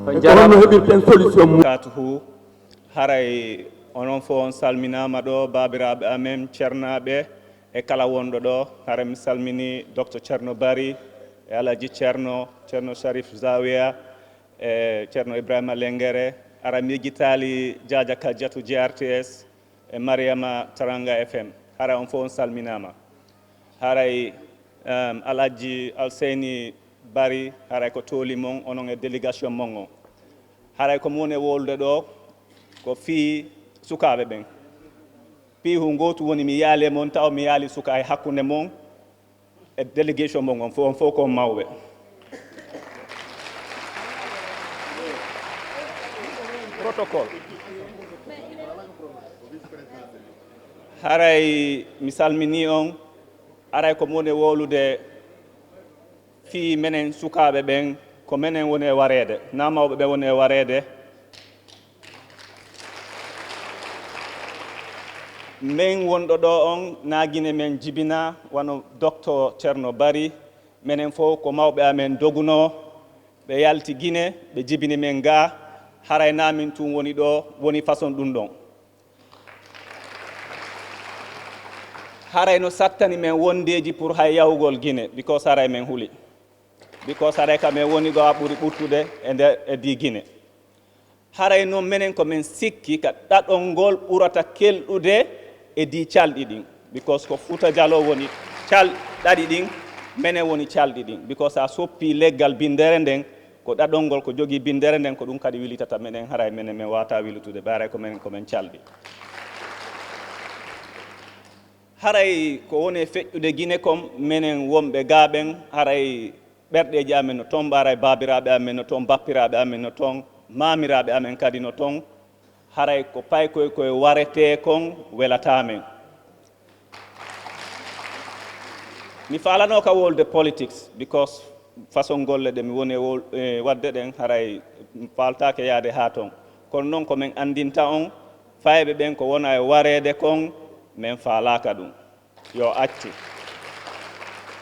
e ko honno heɓirten solution mum katuhu haray onon fof on salminama ɗo babiraɓe amen ceernaɓe e kala wonɗo ɗo hara mi salmini docteur Ceerno Bari e El-Hadji ceerno Sharif Zawiya e ceerno Ibrahima Lengere ara mi yejjitali Diadia Kadiatou GRTS e Mariama Taranga FM hara on fof on salminama haray El-Hadji Alseny Bari haray ko tooli mon onon e délégation mon o haray ko moni e wolude ɗo ko fii sukaɓe ɓen piihu gotu woni mi yaali mon taw mi yaali suka e hakkunde mon e délégation mon on fof ko mawɓe protocole haray mi salmini on aray ko moni e wolude fii menen sukaɓe ɓen ko menen woni e wareede na mawɓe ɓen woni e wareede min wonɗo ɗo on naguine men jibina wano docteur Ceerno Bari menen fof ko mawɓe amen doguno ɓe yalti Guine ɓe jibini men ga haray namin tun woni ɗo woni façon ɗum ɗon haray no sattani men wondeji pour hay yahugol Guine because haray men huuli because haray kamen woni ɗo a ɓuuri ɓurtude e nder e di Guine haray noon menen komin sikki ka ɗaɗol ngol ɓurata kelɗude e di calɗi ɗin because ko Fouta Diallo woni ɗaɗi ɗin menen woni calɗi ɗin because a soppi leggal bindere nden ko ɗaɗol ngol ko jogii bindere nden ko ɗum kadi wilitata menen haray menen min wata wilutude ɓe komin calɗi haray ko woni feƴƴude Guinée kom menen wonɓe gaaɓen haray ɓerɗeji amen no toon ɓaray babiraɓe amen no toon bappiraɓe amen no toon mamiraɓe amen kadi no toon haray ko pay koye warete kon welatamen mi falano ka wolde politics because façon golle ɗe mi woni wadde ɗen haray faltake yaade ha toon kono noon komin andinta on fayɓe ɓen ko wona e warede kon min falaka ɗum yo acci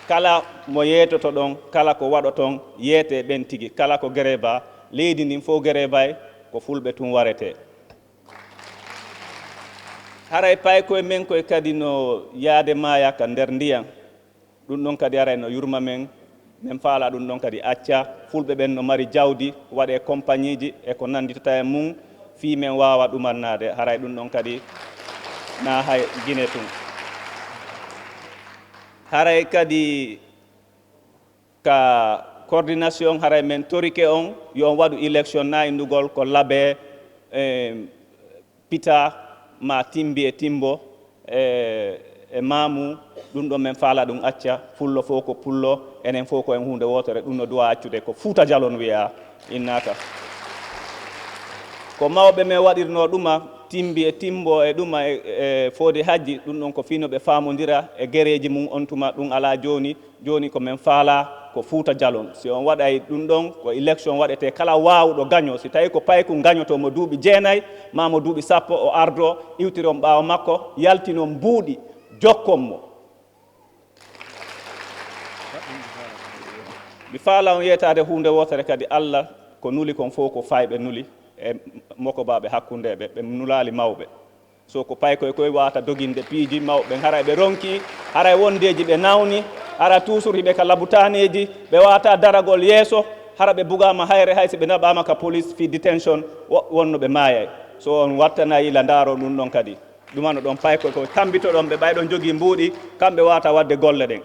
kala mo yeetoto ɗon kala ko waɗo toon yeete ɓen tigi kala ko guéreba leydi ndin fof guéreba ko fulɓe tun warete haray pay koye men koye kadi no yaade maya ka nder ndiyam ɗum ɗon kadi aray no yurma men min faala ɗum ɗon kadi acca fulɓe ɓen no mari jawdi waɗe compagnie ji e ko nanditata e mum fi men wawa ɗumannade haray ɗum ɗon kadi na hay Guinée tun haray kadi ka coordination haray men torike on yo waɗu élection na indugol ko laabe pita ma timbi e timbo e maamu ɗum ɗon men faala ɗum acca fullo fof ko pullo enen fof ko en hunde wotere ɗum no duwa accude ko Fouta Diallo wiya innaka ko mawɓe men waɗirno ɗuma timbi e timbo e ɗuma e foode hajji ɗum ɗon ko fino ɓe famodira e guereji mum on tuma ɗum ala joni ko men faala ko Fouta Diallo si on waɗay ɗum ɗon ko élection waɗete kala wawɗo gaño si tawi ko payku gañoto mo duuɓi 9 ma mo duuɓi 10 o ardo iwtiron ɓaawa makko yaltino mbuuɗi jokkon mo mi faala on yeytade hunde wotere kadi Allah ko nuli kon fof ko fayɓe nuli e mokobaɓe hakkundeɓe ɓe nulali mawɓe so ko pay koye wata doginde piiji mawɓe haray ɓe ronki haray wondeji ɓe nawni ara toujours hiɓe ka labutaneji ɓe wata daragol yeeso hara ɓe bugama hayre hay si ɓe naɓama ka police fi detention wonno ɓe maayay so on wattana ila ndaaro ɗum ɗon kadi ɗumano ɗon pay koye tambito ɗon ɓe ɓayɗon jogui mbuuɗi kamɓe wata wadde golle ɗen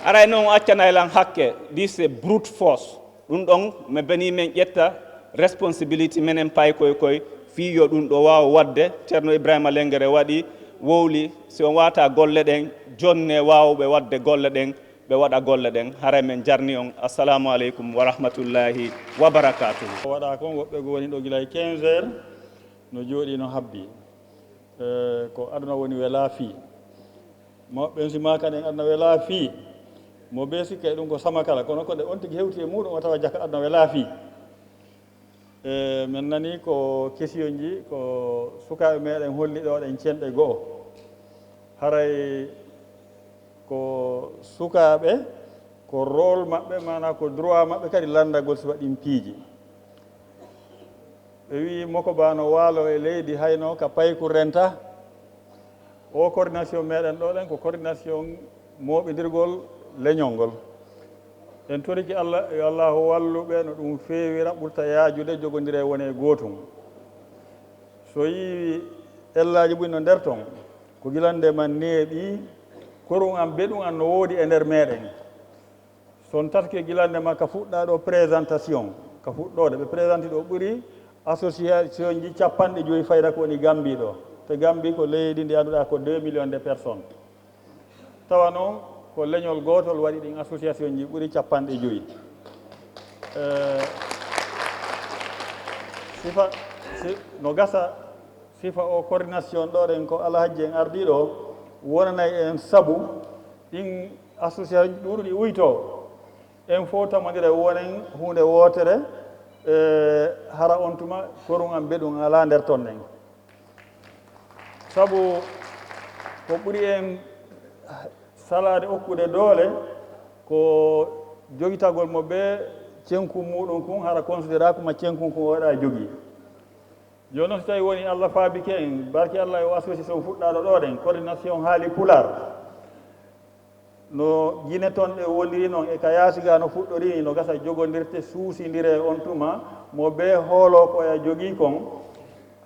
aray noon accanaylan hakke this is brute force ɗum ɗon mi bani men ƴetta responsibility menen pay koye fiyo ɗum ɗo wawa wadde ceerno Ibrahima Lengere waɗi wowli si on wata golle ɗen jonne wawɓe wadde golle ɗen ɓe waɗa golle ɗen haray men jarni on assalamu aleykum wa rahmatullahi wa barakatuhu waɗa kon woɓɓe go woni ɗo gila 15 heures no jooɗi no habbi ko aduna woni wela fi mawɓe sima kaden aduna wela fi mo be sikke ɗum ko sama kala kono ko de on tigi hewti e muɗum o tawa jakka aduna wela fi min nani ko question ji ko sukaɓe meɗen holli ɗo ɗen cenɗe go'o haray ko sukaɓe ko rôle maɓɓe mana ko droit maɓɓe kadi landagol so waɗin piiji ɓe wi moko bano waalo e leydi hayno ka payku renta o coordination meɗen ɗo ɗen ko coordination moɓidirgol leñol ngol en toriki Allah yo Allahu walluɓe no ɗum feewira ɓurta yaajude jogodire wone gootum so yi ellaji ɓuy no nder ton ko gilande man neeɓi korum am beɗum an no woodi e nder meɗen son tatke gilande ma ka fuɗɗa ɗo présentation ka fuɗɗode ɓe présenti ɗo ɓuri association ji 50 fayda ko woni Gambie ɗo te Gambie ko leydi ndi anduɗa ko 2 millions de personnes tawa noon ko leñol gotol waɗi ɗin association ji ɓuri 50 sifa no gasa sifa o coordination ɗo ɗen ko El-Hadji en ardi ɗo wonanay en sabu ɗin association ɗuɗuɗi uyto en fof tamodira wonen hunde wotere hara on tuma korum am beɗum ala nder ton ɗen sabu ko ɓuri en salade okkude doole ko jogitagol mo ɓe cenkum muɗum kun hara considéra kuma cenkum ko waɗa jogii joni noon so tawi woni Allah faabike en barki Allah o association fuɗɗaɗo ɗo ɗen coordination haali Pulaar no Guinée toon ɗe woniri noon e ka yaasiga no fuɗɗori no gasa jogodirte suusidire on tuma mo ɓe hoolo ko ya jogii kon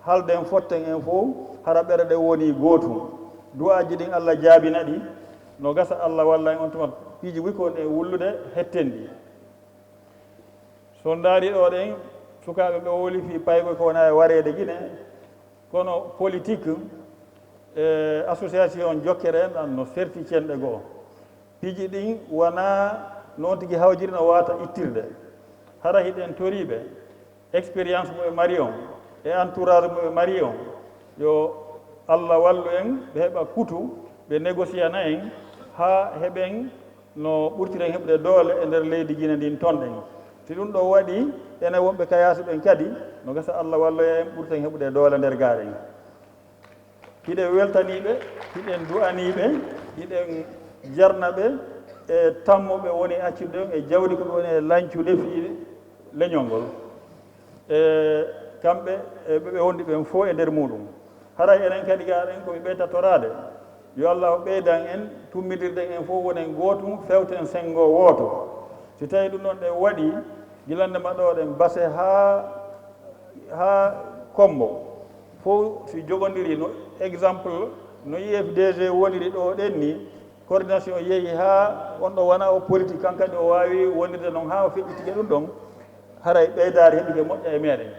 halden fotten en fof hara ɓere ɗe woni gootum du'aji ɗin Allah jaabina ɗi no gasa Allah walla en on tuma piiji wikon e wullude hetten ɗi so ndaari ɗo ɗen sukaaɓe ɓe woli fi paygo ko wona e wareede guine kono politique association jokkere en ɗan no serti cenɗe goo piiji ɗin wona noon tigi hawjiri no wata ittirde hara hiɗen toriɓe expérience mo e mari on e entourage mo e mari on yo Allah wallu en ɓe heɓa kutu ɓe négociana en ha heɓen no ɓurtiren heɓde doole e nder leydi guine ndin tonɗen si ɗum ɗo waɗi ene wonɓe kayaasu ɓen kadi no gasa Allah walloya en ɓurten heɓude doole nder gaaren hiɗen weltaniɓe hiɗen du'aniɓe hiɗen jarnaɓe e tammoɓe woni accude e jawdi ko ɓe woni e lancude fi leñol ngol e kamɓe ɓe wondi ɓen fof e nder muɗum haray enen kadi gaaɗen koɓe ɓeytatorade yo Allah ɓeydan en tummidirden en fof wonen gootum fewten sengo wooto si tawi ɗum ɗon ɗe waɗi gilande maɗoɗen base ha kombo fof si jogondiri no exemple no IFDG woniri ɗo ɗen ni coordination yeehi ha on ɗo wona o politique kankadi o wawi wonirde noon ha o feƴƴitike ɗum ɗon haray ɓeydare heɓike moƴƴa e meɗen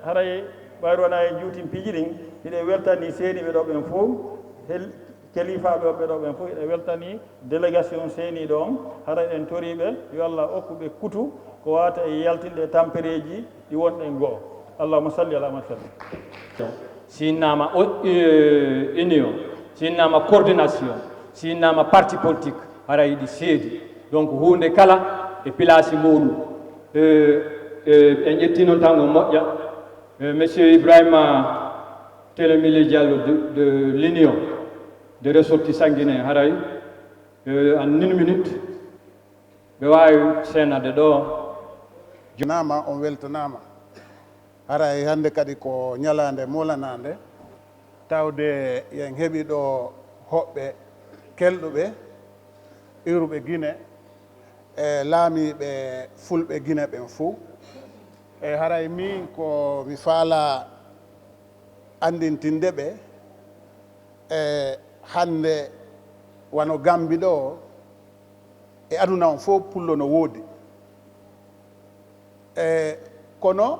haray ɓayri wona e juutin piiji ɗin hiɗe weltani seeniɓe ɗo ɓen fof kelifaɓe oɓe ɗo ɓen fof hiɗe weltani délégation seeniɗo on haray ɗen toriɓe yo Allah hokkuɓe kutu ko wata e yaltinde tampereji ɗi wonɗen goo allahuma salli ala sallam sinnama union sinnama coordination sinnama parti politique hara yiɗi seedi donc hunde kala e place muɗum en ƴetti noon tango moƴƴa monsieur Ibrahima Télémile Diallo de l'union de ressortissants guinéens haray en 1 minute ɓe wawi senade ɗo junama on weltanama haray hande kadi ko ñalande molanande tawde yen heeɓi ɗo hoɓɓe kelɗuɓe iruɓe guine e laamiɓe fulɓe guine ɓen fo e haray min ko mi faala andintinde ɓe e hande wano Gambi ɗo e aduna on fof pullo no woodi e kono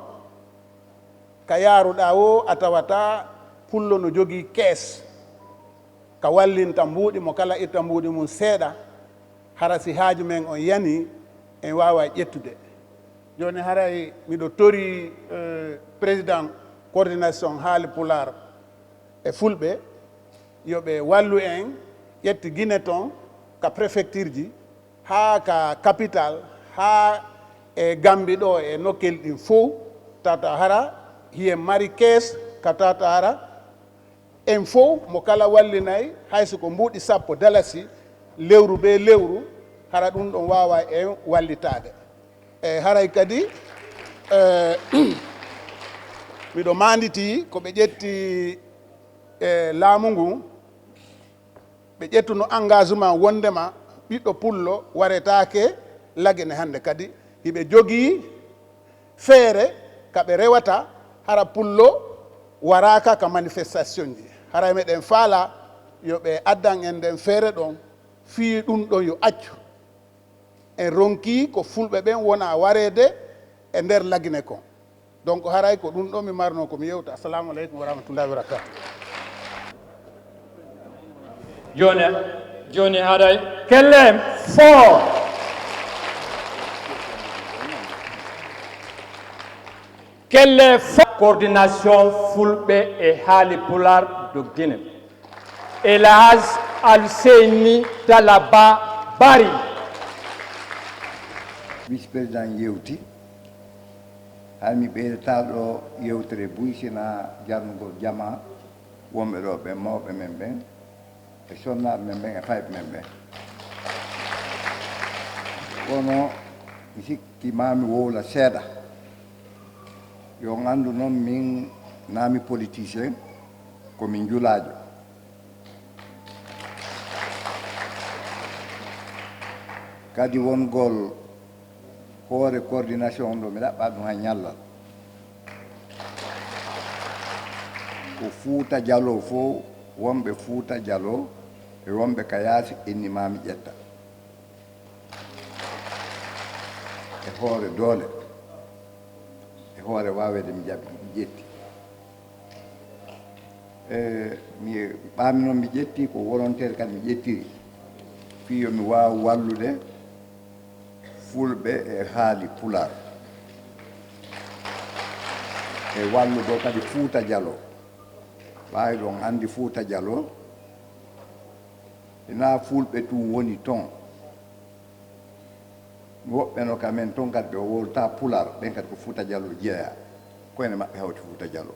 ka yaaruɗa o a tawata pullo no jogii kees ka wallinta mbuuɗi mo kala itta mbuuɗi mum seeɗa hara si haaju men on yani en waawa ƴettude jooni haray miɗo tori président coordination haali Pulaar e fulɓe yo ɓe wallu en ƴetti Guinée toon ka préfecture ji haa ka capital haa e Gambi ɗo e nokkel ɗin fof tata hara hiye mari kees ka tata hara en fof mo kala wallinayi hayso ko mbuuɗi sappo dalasi lewru be lewru hara ɗum ɗon wawa en wallitade e haray kadi miɗo manditi ko ɓe ƴetti e laamu ngu ɓe ƴettuno engagement wondema ɓiɗɗo pullo waretake lagene hande kadi hiɓe jogii feere kaɓe rewata hara pullo waraka ka manifestation ji haray meɗen faala yo ɓe addan en nden feere ɗon fii ɗum ɗon yo accu en ronki ko fulɓe ɓen wona wareede e nder lagine kon donc haray ko ɗum ɗon mi marno komi yewta assalamu aleykum wa rahmatullahi wa barakatu joni haray kelle fort kelle fort coordination fulɓe e haali Pulaar de Guinée El-Hadji Alseny Dalaba Bari vice président yewti hami ɓeydata ɗo yewtere buysina jarnugol jama wonɓe ɗo ɓe mawɓe men ɓen e sonnaɓe men ɓen e fayɓe men ɓen kono mi sikki mami wowla seeɗa yo gandu noon min naami politicien komin julajo kadi wongol hoore coordination ɗo mi ɗaɓɓa ɗum ha ñallal ko Fuuta Jallo fof wonɓe Fuuta Jallo e wonɓe ka yaasi innimami ƴetta e hoore doole e hoore wawede mi jaɓi mi ƴetti mi ɓaami noon mi ƴetti ko volontaire kadi mi ƴettiri fi yomi wawa wallude fulɓe e haali Pulaar e walludo kadi Fuuta Jallo ɓaawi ɗon anndi Fuuta Jallo ina fulɓe tum woni toon woɓɓe no kamen toon kadi ɓe wolta Pulaar ɓen kadi ko Fuuta Jallo jeeya koyne maɓɓe hawti Fuuta Jallo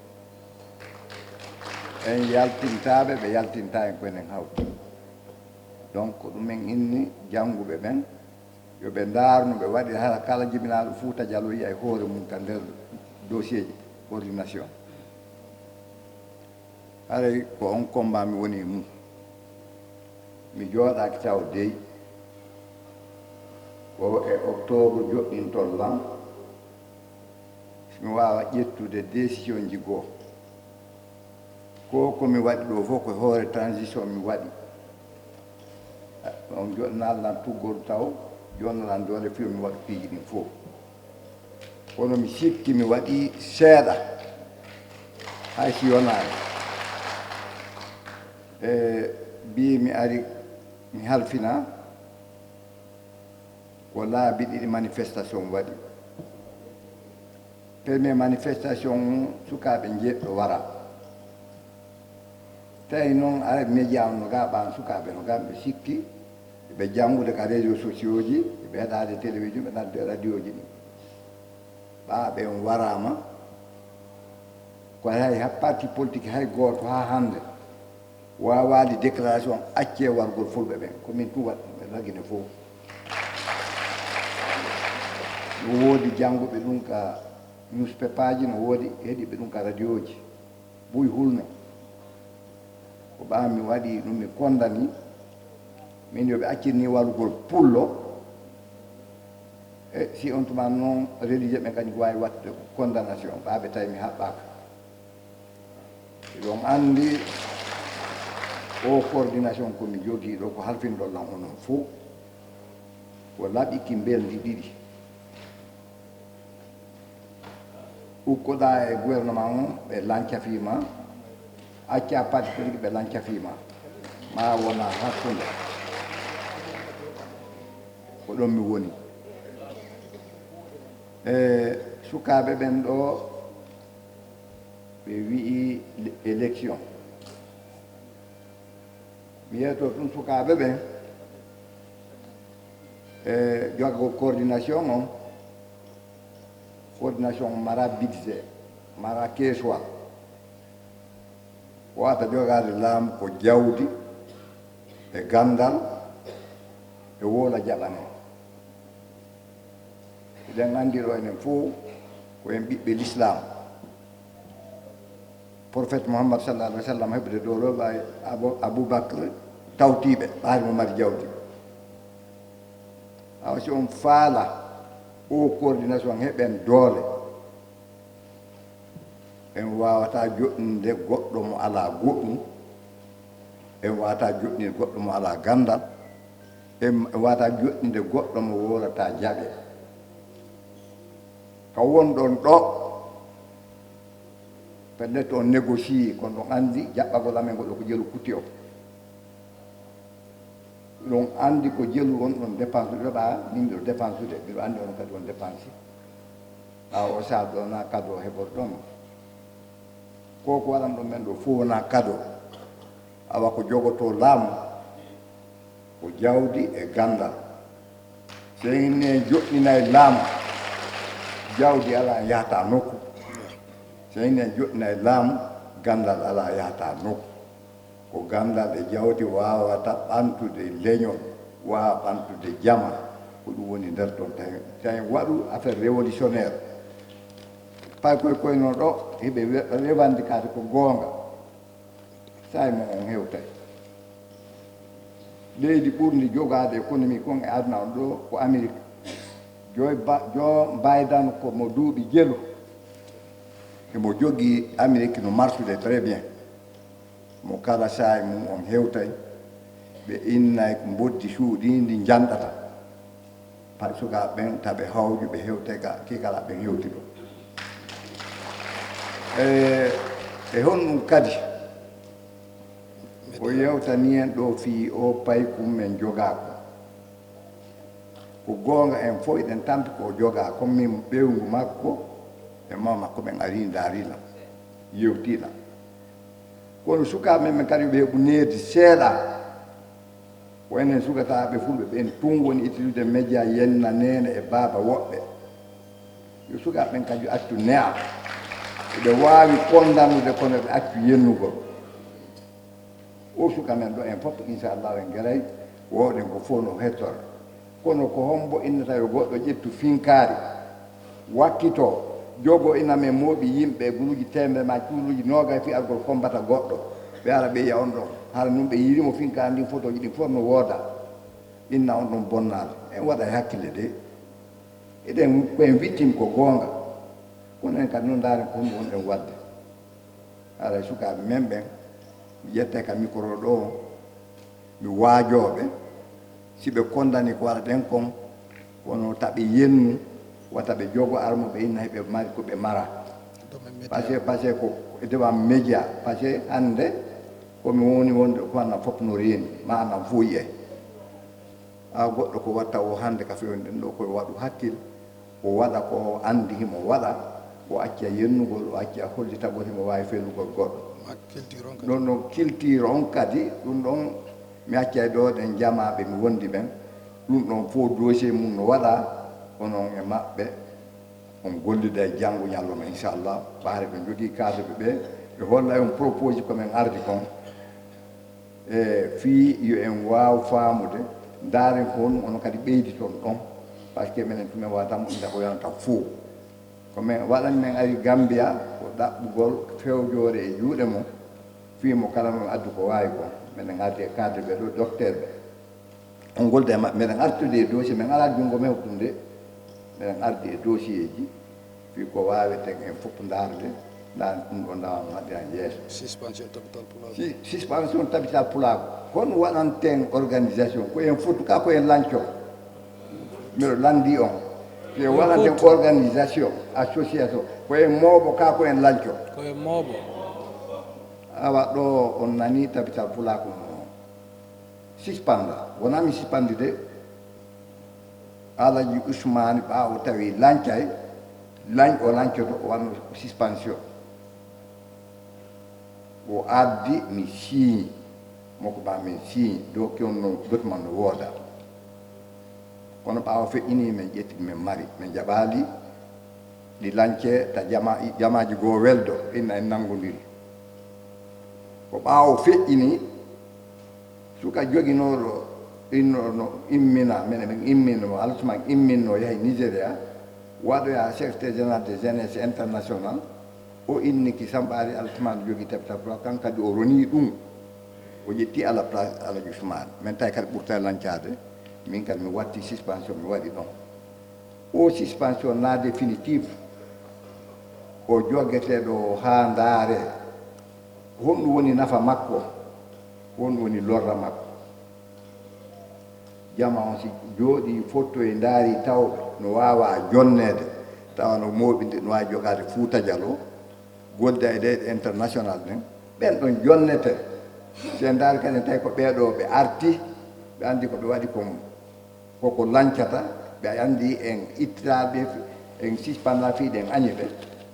en yaltintaɓe ɓe yaltinta en koynen hawti donc ɗumen inni jannguɓe ɓen yoɓe ndaarno ɓe waɗi hala kala jibinaɗo Fuuta Jallo yiya e hoore mum ka nder dossier ji coordination haray ko on combat mi woni mum mi jooɗaki taw dey ko e octobre joɗɗintol lam mi wawa ƴettude décision ji goo ko komi waɗi ɗo fof ko hoore transition mi waɗi on joɗnalan tuggol taw jonnalan doole fiyo mi waɗa piiji ɗin fof kono mi sikki mi waɗi seeɗa hay si yonaani mbi mi ari mi halfina ko laabi ɗiɗi manifestation waɗi premier manifestation sukaaɓe jeeɗɗo wara tawi noon ara média no gaɓan sukaaɓe no gamɓe sikki ɓe janngude ka réseau sociaux ji ɓe heɗade télévision ɓe nadde radio ji ɗi ɓaaɓe on warama ko hay ha parti politique hay gooto ha hannde wawali déclaration acce wargol fulɓe ɓen komin tum waɗ ɓe lagine fof no woodi jannguɓe ɗum ka newspaper ji no woodi heeɗiɓe ɗum ka radio ji ɓuy hulno ko ɓaami waɗi ɗum mi condani min yoɓe accirni warugol pullo e si on tuma noon religieux ɓen kañum ko wawi wattude condamnation ɓaaɓe tawi mi haɓɓaka ɗon anndi o coordination komi jogii ɗo ko halfindollan onon fof ko laɓiki mbeldi ɗiɗi ukkoɗa e gouvernement on ɓe lancafima acca parti politique ɓe lancafima ma wona hakkunde ko ɗon mi woni e sukaaɓe ɓen ɗo ɓe wi'i élection mi yeeto ɗum sukaaɓe ɓen e jogo coordination on coordination mara budget mara keesuwa wata jogade laamu ko jawdi e gandal e woola jaɓane eɗen anndiro enen fof ko en ɓiɓɓe l'islam prophète mouhammad sallallah alih w sallam heɓde ɗo ɗo ɓay aboubacre tawtiɓe ɓaari mo mari jawdi awa si on faala o coordination heɓen doole en wawata joɗɗinde goɗɗo mo ala goɗɗum en wawata joɗɗinde goɗɗo mo ala gandal en wawata joɗɗinde goɗɗo mo worata jaɓe ka wonɗon ɗo peut-être on négocie kono ɗon anndi jaɓɓagol amen goɗɗo ko jelu kutti o ɗon anndi ko jelu on ɗon dépense ɗoɗa min ɗo dépense ude mbiɗo anndi on kadi on dépense ɓawa o saaha ɗo na kado heɓor ɗon koko waɗan ɗo men ɗo fof wona kado awa ko jogoto laamu ko jawdi e gandal so ine joɗɗinayi laamu jawdi ala yahata nokku so ine joɗɗinayi laamu gandal ala yahata nokku ko gandal e jawdi wawata ɓantude leñol wawa ɓantude jama ko ɗum woni nder toon tawi waɗu affaire révolutionnaire pay koye koyno ɗo heɓe revendicade ko goonga sayi mo on hewtay leydi ɓurndi jogaade économie kon e aduna on ɗo ko amérique jo mbaydan ko mo duuɓi jelu emo jogii amérique no marsude très bien mo kala saay mum on hewtay ɓe innay ko boddi suuɗi ndi janɗata par sukaɓe ɓen taɓe hawju ɓe hewtay kikala ɓen hewti ɗo e honɗum kadi o yewtani en ɗo fii o paykum men jogaako ko goonga en fof eɗen tampi ko jogaa comme min ɓewngu makko e mama makko ɓen ari ndaarila yewtiɗa kono sukaaɓe men kadi ɓe heɓu needi seeɗa waynen sukataaɓe fulɓe ɓen tun woni ittude média yenna nene e baaba woɓɓe yo sukaaɓe ɓen kadi accu ne'a ɓe waawi kondanude kono ɓe accu yennugol o suka men ɗo en fof inchallah en garay wowɗen ko fof no hettora kono ko hombo innata yo goɗɗo ƴettu finkaari wakkito jogo ina men mooɓi yimɓe guluji temedere ma cuuluji noga fi argol kombata goɗɗo ɓe ara ɓe yiya on ɗon hala num ɓe yirimo finkaari ndin photoji ɗin fof no wooda inna on ɗon bonnaade en waɗa e hakkille de eɗen koyen wittim ko goonga kono en kadi noon ndaaren ko honɗum wonɗen wadde ara sukaaɓe men ɓen mi ƴette ka micro ɗo mi waajooɓe si ɓe kondani ko waɗaten kon kono taɓe yennu wata ɓe jogo armo ɓe inna heɓe mari ko ɓe mara par ce que ko dewa média par ce que hannde komi woni wonde ko annan fof no reeni ma annan fuuyi e a goɗɗo ko watta o hannde ka fewn ɗen ɗo koye waɗu hakkille o waɗa ko anndi himo waɗa o acca yennugol o acca hollitagol himo waawi fellugol goɗɗo ɗon ɗon culture on kadi ɗum ɗon mi acca e ɗo ɗen jamaɓe mi wondi ɓen ɗum ɗon fof dossier mum no waɗa onon e maɓɓe on gollida e janngo ñalloma inchallah ɓaare ɓe jogii kaadreɓe ɓe ɓe holla on propose komin ardi kon e fii yo en waaw faamude ndaaren ko honɗum ono kadi ɓeydi toon ɗon par ce que minen tumen wawata moƴƴita ko yonata fou komin waɗani men ari Gambia ko ɗaɓɓugol fewjoore e juuɗe mum fiimo kala mon addu ko waawi kon minen ardi e cadre ɓe ɗo docteur ɓe on golda e maɓɓe minen artude e dossier min ala junngo men hokkude minen ardi e dossier ji fii ko waaweten en fof ndaarde ndaarde ɗum ɗo ndawama haɗiran yeeso suspension tabital pulago hono waɗanten organisation ko en fotu ka ko en lanco mbiɗo lanndi on te waɗanten organisation association ko en mooɓo ka ko en lanco koye mooɓo awa ɗo on nani tabital pulago no suspenda wonami suspandi de Alhaji Ousmane ɓaawo tawi lancay o lancoto o wanno suspension o addi mi signe moko ɓa min signe dow kewno document no wooda kono ɓaawo feƴƴini min ƴetti min mari min jaɓaali ɗi lance ta jamaji goo weldo inna en nanngodiri ko ɓaawo feƴƴini suka joginooɗo inno immina minen min imminno Alseny imminno yahay Nigéria waɗoya secrétaire général de jeunesse international o inniki Sambari Alseny jogii tabital pulago kan kadi o ronii ɗum o ƴetti à la place Alhaji Ousmane min tawi kadi ɓurta lancade min kadi mi watti suspension mi waɗi ɗon o suspension na définitive o jogeteɗo haa ndaare honɗum woni nafa makko honɗum woni lorra makko jama on si jooɗi fotto e ndaari tawɓe no waawa jonneede tawa no mooɓinde no waawi jogaade Fuuta Jallo golda e ɗe international ɗen ɓen ɗon jonnete se ndaari kadi en tawi ko ɓeeɗo ɓe arti ɓe anndi ko ɓe waɗi koko lancata ɓe anndi en ittitaaɓe en suspenda fiiɗe en añi ɓe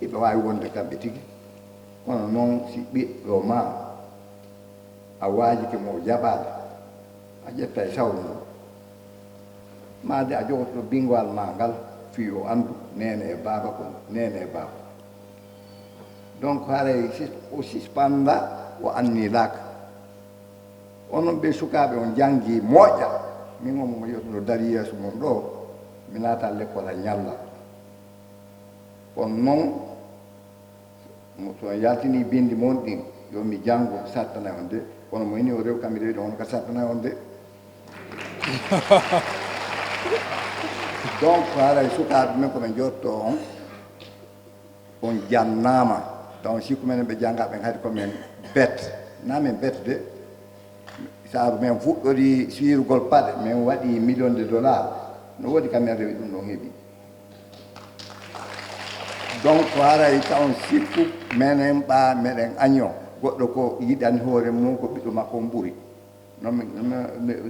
iɓe waawi wonde kamɓe tigi kono noon si ɓiɗɗo ma a waajike mo jaɓaade a ƴetta e sawru mum maade a jogotoɗo bingwal ma ngal fii o anndu nene e baaba ko nene e baaba donc haray o suspenda o annilaaka onon ɓe sukaaɓe on janngii moƴƴa min on mo yotono dari yeeso mum ɗo mi naata l'école a ñalla kono noon so yaltini bindi mon ɗin yo mi janngo sattana on de kono mo ini o rew kamɓe rewiɗo on ka sattana on de donc haray sukaaɓe men koɓe jotto on jannama taw sikku menen ɓe janngaɓe hayde komin bet namin bettude saabu min fuɗɗori siirugol paɗe min waɗi $1,000,000 no woodi kam min rewi ɗum ɗon heeɓi donc haray taw sikku menen ɓa meɗen agnon goɗɗo ko yiɗani hoore mum ko ɓiɗɗo makko on ɓuuri non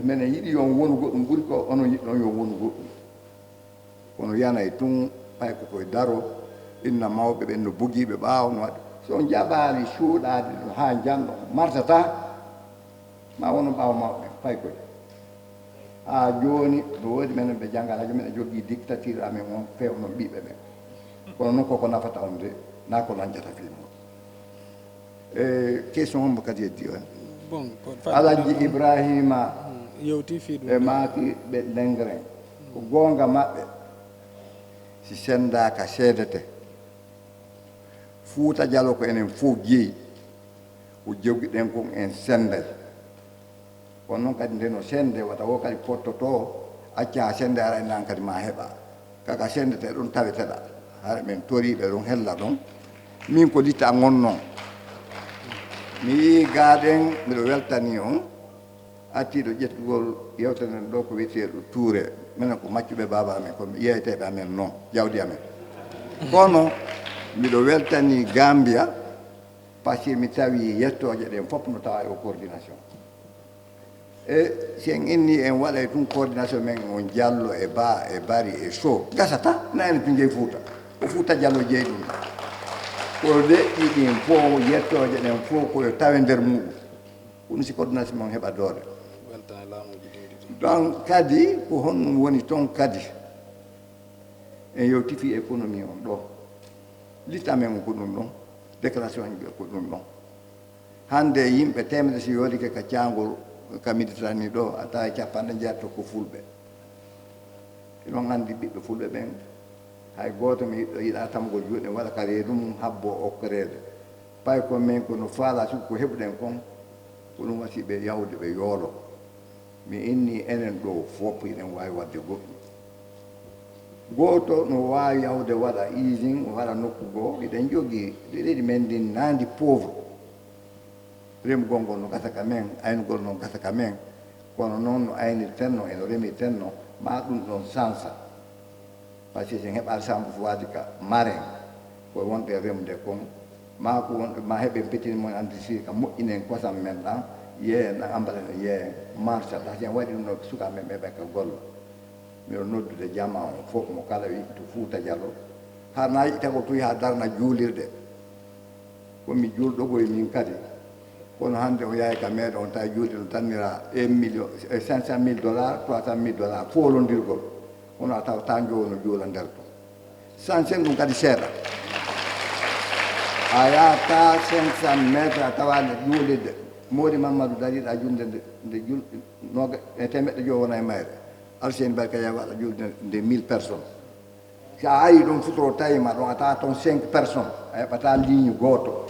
minen yiɗi yon wonu goɗɗum ɓuuri ko onon yiɗi ɗon yo wonu goɗɗum kono yanay tun pay kokoye daro inna mawɓe ɓen no bugiɓe ɓaawa no waɗi so jaɓaali suuɗaade ɗum haa janɗo martata ma wono ɓaawa mawɓe pay koye haa jooni no woodi menen ɓe janngal hajo minen jogii dictature amen on fewno ɓiɓɓe ɓen kono noon koko nafata on de naa ko lancata film question hombo kadi heddi on Al-Hadji Ibrahima e maaki ɓe lengren ko goonga maɓɓe si senndaaka seedete Fuuta Jallo ko enen fof jeeyi ko jogiɗen kon en sendel kono noon kadi nde no sende wata wo kadi pottoto acca sende ara en nan kadi ma heɓa kaka sendete ɗon taweteɗa hara men toriɓe ɗon hella ɗon min ko litta ngon noon mi yii gaaɗen mbiɗo weltani on attiɗo ƴettugol yewtenen ɗo ko wiyeteɗo Touré minen ko maccuɓe baba amen komi yeeyeteɓe amen noon jawdi amen kono mbiɗo weltani Gambia par ce que mi tawi yettoje ɗen fof no tawa o coordination e si en inni en waɗay tun coordination men on Diallo e Ba e Bari e Sow gasata nani to jeeyi Fuuta ko Fuuta Jallo jeeyi ɗum ko leƴƴi ɗin fof yettoje ɗen fof koyo tawe nder muɗum ɗum si coordination mon heɓa doole donc kadi ko honɗum woni toon kadi en yewtifi économie on ɗo lista men ko ɗum ɗon déclaration ji ko ɗum ɗon hande yimɓe temedde so yoodike ka caangol ka Méditerranée ɗo a tawa capanɗe jeeyato ko Fulɓe ɗon anndi ɓiɓɓe Fulɓe ɓen hay gooto mi yiɗa tamgol juuɗe waɗa ka reedum habbo okkoreede pay ko men kono faala suko ko heɓuɗen kon ko ɗum wasi ɓe yawde ɓe yoolo mi inni enen ɗo fof eɗen waawi waɗde goɗɗum gooto no waawi yawde waɗa usine waɗa nokku goo eɗen jogii ɗeɗi men ndin naandi pauvre remugol ngol no gasa ka men aynugol noon gasa ka men kono noon no aynirtenno eno remirtenno ma ɗum ɗon sansa par ce que sen heɓa sambo fo waadi ka marin koye wonɓe remde kon ma ko wonɓe ma heɓe petini mon antisir ka moƴƴinen kosam men ɗan yeeyen ɗan ambalen e yeeyen marcha ɗa sen waɗi ɗum ɗo suka men ɓe ɓen ka golla miɗo noddude jama on fof mo kala wi to Fuuta Jallo har na yiɗi tago toyi ha darna juulirde komi juulɗogoye min kadi kono hannde o yahay ka meeɗo on tawi juulde no tannira $500,000 $300,000 foolondirgol kono a tawa ta jowo no juula nder to sansen ɗum kadi seeɗa a yahata 500 métre a tawande juulirde moodi Mamadou dariɗa julde nde temeɗɗe joyi wona e mayre Alseny bari ka yaha waɗa julde nde 1000 personnes si a ayi ɗon futoro tawima ɗon a tawa toon 5 personnes a heɓata ligne gooto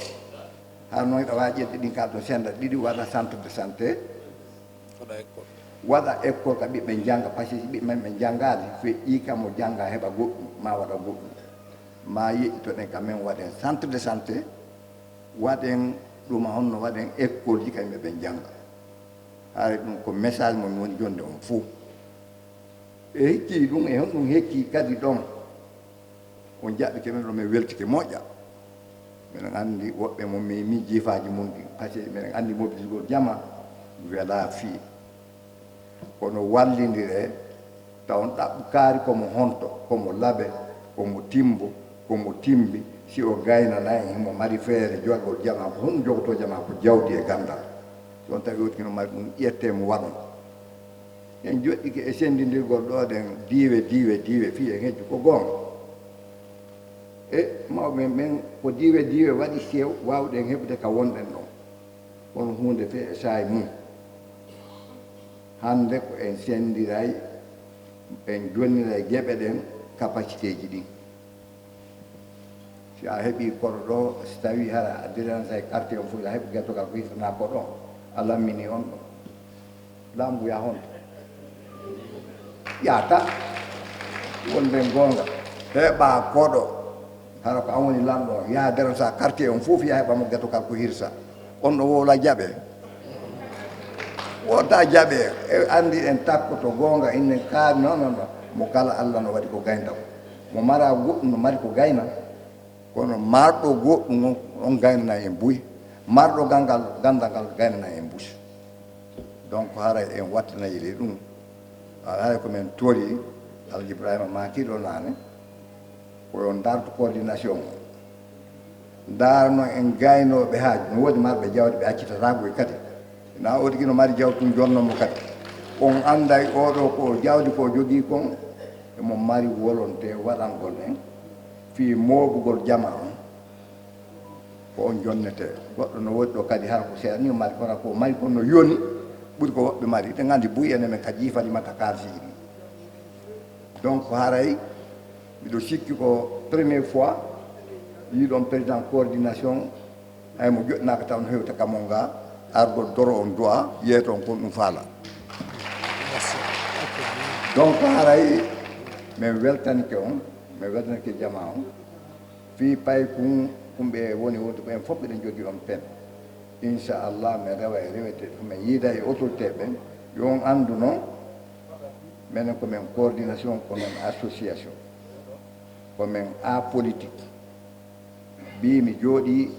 har noon ɗa wawi ƴedde ɗin kala ɗo senda ɗiɗi waɗa centre de santé waɗa école ka ɓiɓɓe jangga par ce que ɓiɓɓe men ɓe janggade feƴƴi kamo jangga heɓa goɗɗum ma waɗa goɗɗum ma yeƴƴitoɗen ka men waɗen centre de santé waɗen ɗum honno waɗen école ji kamɓe ɓe jangga haare ɗum ko message mon woni jonde on fou e hekki ɗum e honɗum hekki kadi ɗon on jaɓɓike men ɗo min weltike moƴƴa minen anndi woɓɓe mo mi jiifaji mum ɗi par ce que minen anndi mobilisgol jama wela fii kono wallidire tawon ɗaɓɓu kaari komo honto komo laaɓe komo timbo komo timbi si o gaynanayi himo mari feere jogol jama ko honɗum jogoto jama ko jawdi e gandal so on tawi wotkino mari ɗum ƴette mo waɗon en joɗɗike e sendindirgol ɗo ɗen diiwe fii e hejju ko goonga e mawɓe men ko diiwe waɗi sew wawɗen heɓde ka wonɗen ɗon kono hunde fe e saayi mum hande ko en sendiray en jonniray geɓe ɗen capacité ji ɗin si a heeɓi koɗo ɗo so tawi hara a diransa e quartier on fof a heɓi guertogal ko hitana ko ɗon a lammini on ɗo lambu ya honto ƴaata wonde gonga heɓa koɗo hara ko an woni lamɗo ya deransa quartier on fof ya heɓamo guertogal ko hirsa on ɗo wowla jaɓe wota jaɓe e andi en takkoto goonga innen kaari non mo kala Allah no waɗi ko gaynda ko mo mara goɗɗum no mari ko gayna kono marɗo goɗɗum on gaynana en buy marɗo gandal ngal gaynana en buus donc haray en wattanayile ɗum haray komin toori Alhaji Ibrahima makiɗo naane koyo darto coordination darno en gaynoɓe haaji no woodi marɓe jawɗe ɓe accitatago e kadi na oɗi kino mari jawdi tum jonnomo kadi on anda oɗo ko jawdi ko jogii kon emo mari volonté waɗangol en fi moɓugol jama on ko on jonnete goɗɗo no woodi ɗo kadi hara ko seeɗa ni mari kono ko mari kono no yoni ɓuri ko woɓɓe mari ɗe gandi buy ene men ka jiifani makka kalsi ɗi donc haray miɗo sikki ko première fois yiɗon président coordination hay mo joɗɗinaka taw no hewta kamon ga argol doro on do'a yeeton kon ɗum faala donc haray min weltanike on min weltanike jama on fi pay kumɓe woni wonde ɓen fof ɓeɗen jogui on pen inchallah min rewa e rewete min yiida e autorité ɓen yon andu noon minen komin coordination komin association komin apolitique mbimi jooɗi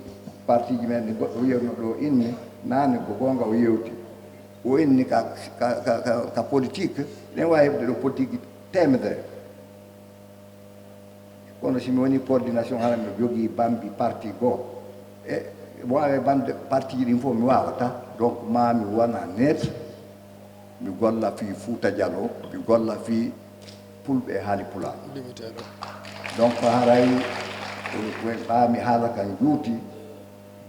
parti ji men ɗi goɗɗo wiyatno ɗo inni nane ko gonga o yewti o inni ka politique ɗen wawi heɓde ɗo politique temedere kono somi woni coordination hara mi jogui bambi parti goo e wawe bamde parti ji ɗin fof mi wawata donc mami wona net mi golla fi Fouta Diallo mi golla fi Fulbe e Haali Pulaar donc haray koye ɓaami haala kan juuti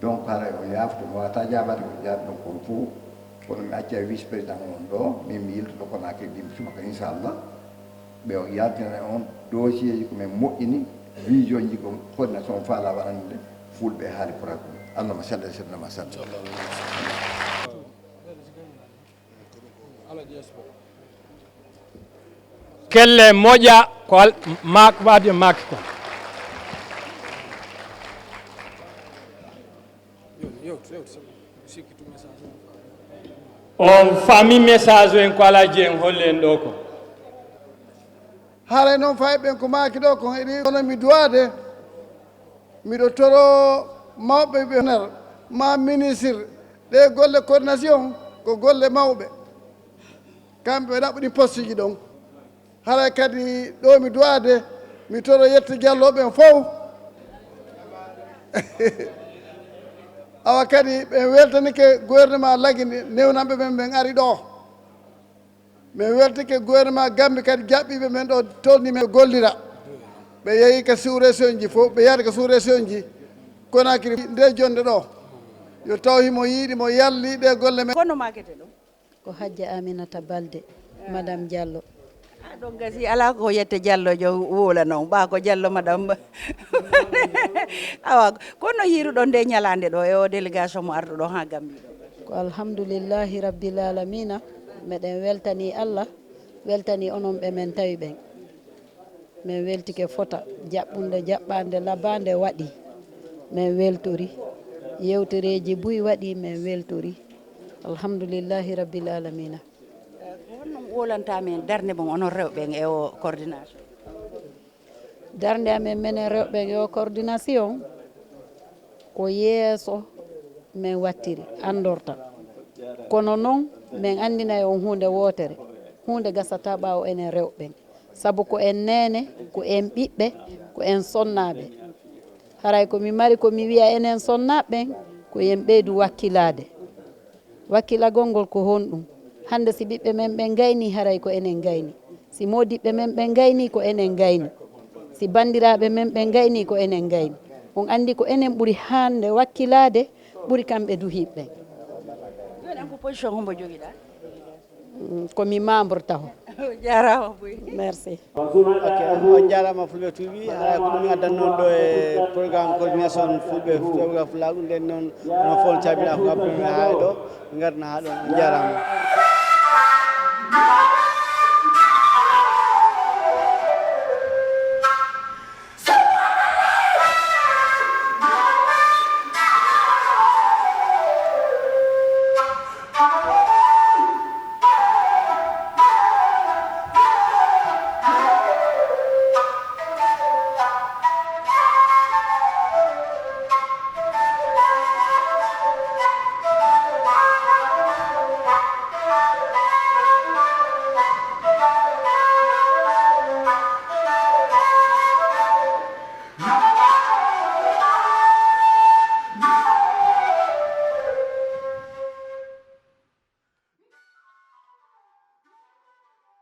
donc haray o yafto mi wata jaɓade ko jaabi ɗon kon fof kono mi acca vice président on ɗo min mi yiltoto konake ɗim subaka inchallah ɓe o yaltina on dossier ji komin moƴƴini vision ji ko coordination faala waɗande Fulbe e Haali Pulaar ko allahma salli ala sayyidina ma salli kelle moƴa ko mak waɗi makko ko on fami message en ko Alhaji en hollen ɗo ko haray noon fayi ɓen ko maki ɗo ko heɗi kono mi duwade miɗo toro mawɓe ɓe ner ma ministre ɗe golle coordination ko golle mawɓe kamɓe ɓe ɗaɓɓuɗi poste ji ɗon haray kadi ɗo mi duwade mi toro yette jalloɓen fof awa kadi ɓe weltanike gouvernement lagui newnanɓe men ɓen ari ɗo min weltike gouvernement Gambie kadi jaɓɓiɓe men ɗo tolni men gollira ɓe yeehi ka sous région ji fof ɓe yahde ko sous région ji Conakry nde jonde ɗo yo taw himo yiiɗi mo yalli ɗe golle men kono makete ɗo ko Hadja Aminata Balde madame Diallo ɗon gasi ala ko yette Diallo jo wola noon ɓa ko Diallo madame awa kono yiruɗon nde ñalande ɗo e o délégation mo arɗo ɗo ha Gambie ɗo ko alhamdoulillahi rabbil alamina meɗen weltani Allah weltani onon ɓe men tawi ɓen min weltike fota jaɓɓunde jaɓɓande labande waɗi min weltori yewtereji buy waɗi min weltori alhamdoulillahi rabbil alamina honno wolantamen darde mon onon rewɓe e o coordination darde amen menen rewɓe e o coordination ko yeeso min wattiri andorta kono noon min andina on hunde wotere hunde gasata ɓawo enen rewɓe saabu ko en nene ko en ɓiɓɓe ko en sonnaɓe haray komi mari komi wiya enen sonnaɓe ko yen ɓeydu wakkilade wakkilagol ngol ko honɗum hande si ɓiɓɓe men ɓe gayni haray ko enen gayni si modiɓɓe men ɓe gayni ko enen gayni si bandiraɓe men ɓe gayni ko enen gayni on andi ko enen ɓuuri hande wakkilade ɓuuri kamɓe duhiɓɓe joni an ko position hombo joguiɗa komi membre taho jarama boy merci on jarama Fulbe TV haray ko ɗum addan noon ɗo e programme coordination Fulbe Jokkondiralfulɓe nden noon no fon cabiɗa ko abdomen haali ɗo garna ha ɗon on jarama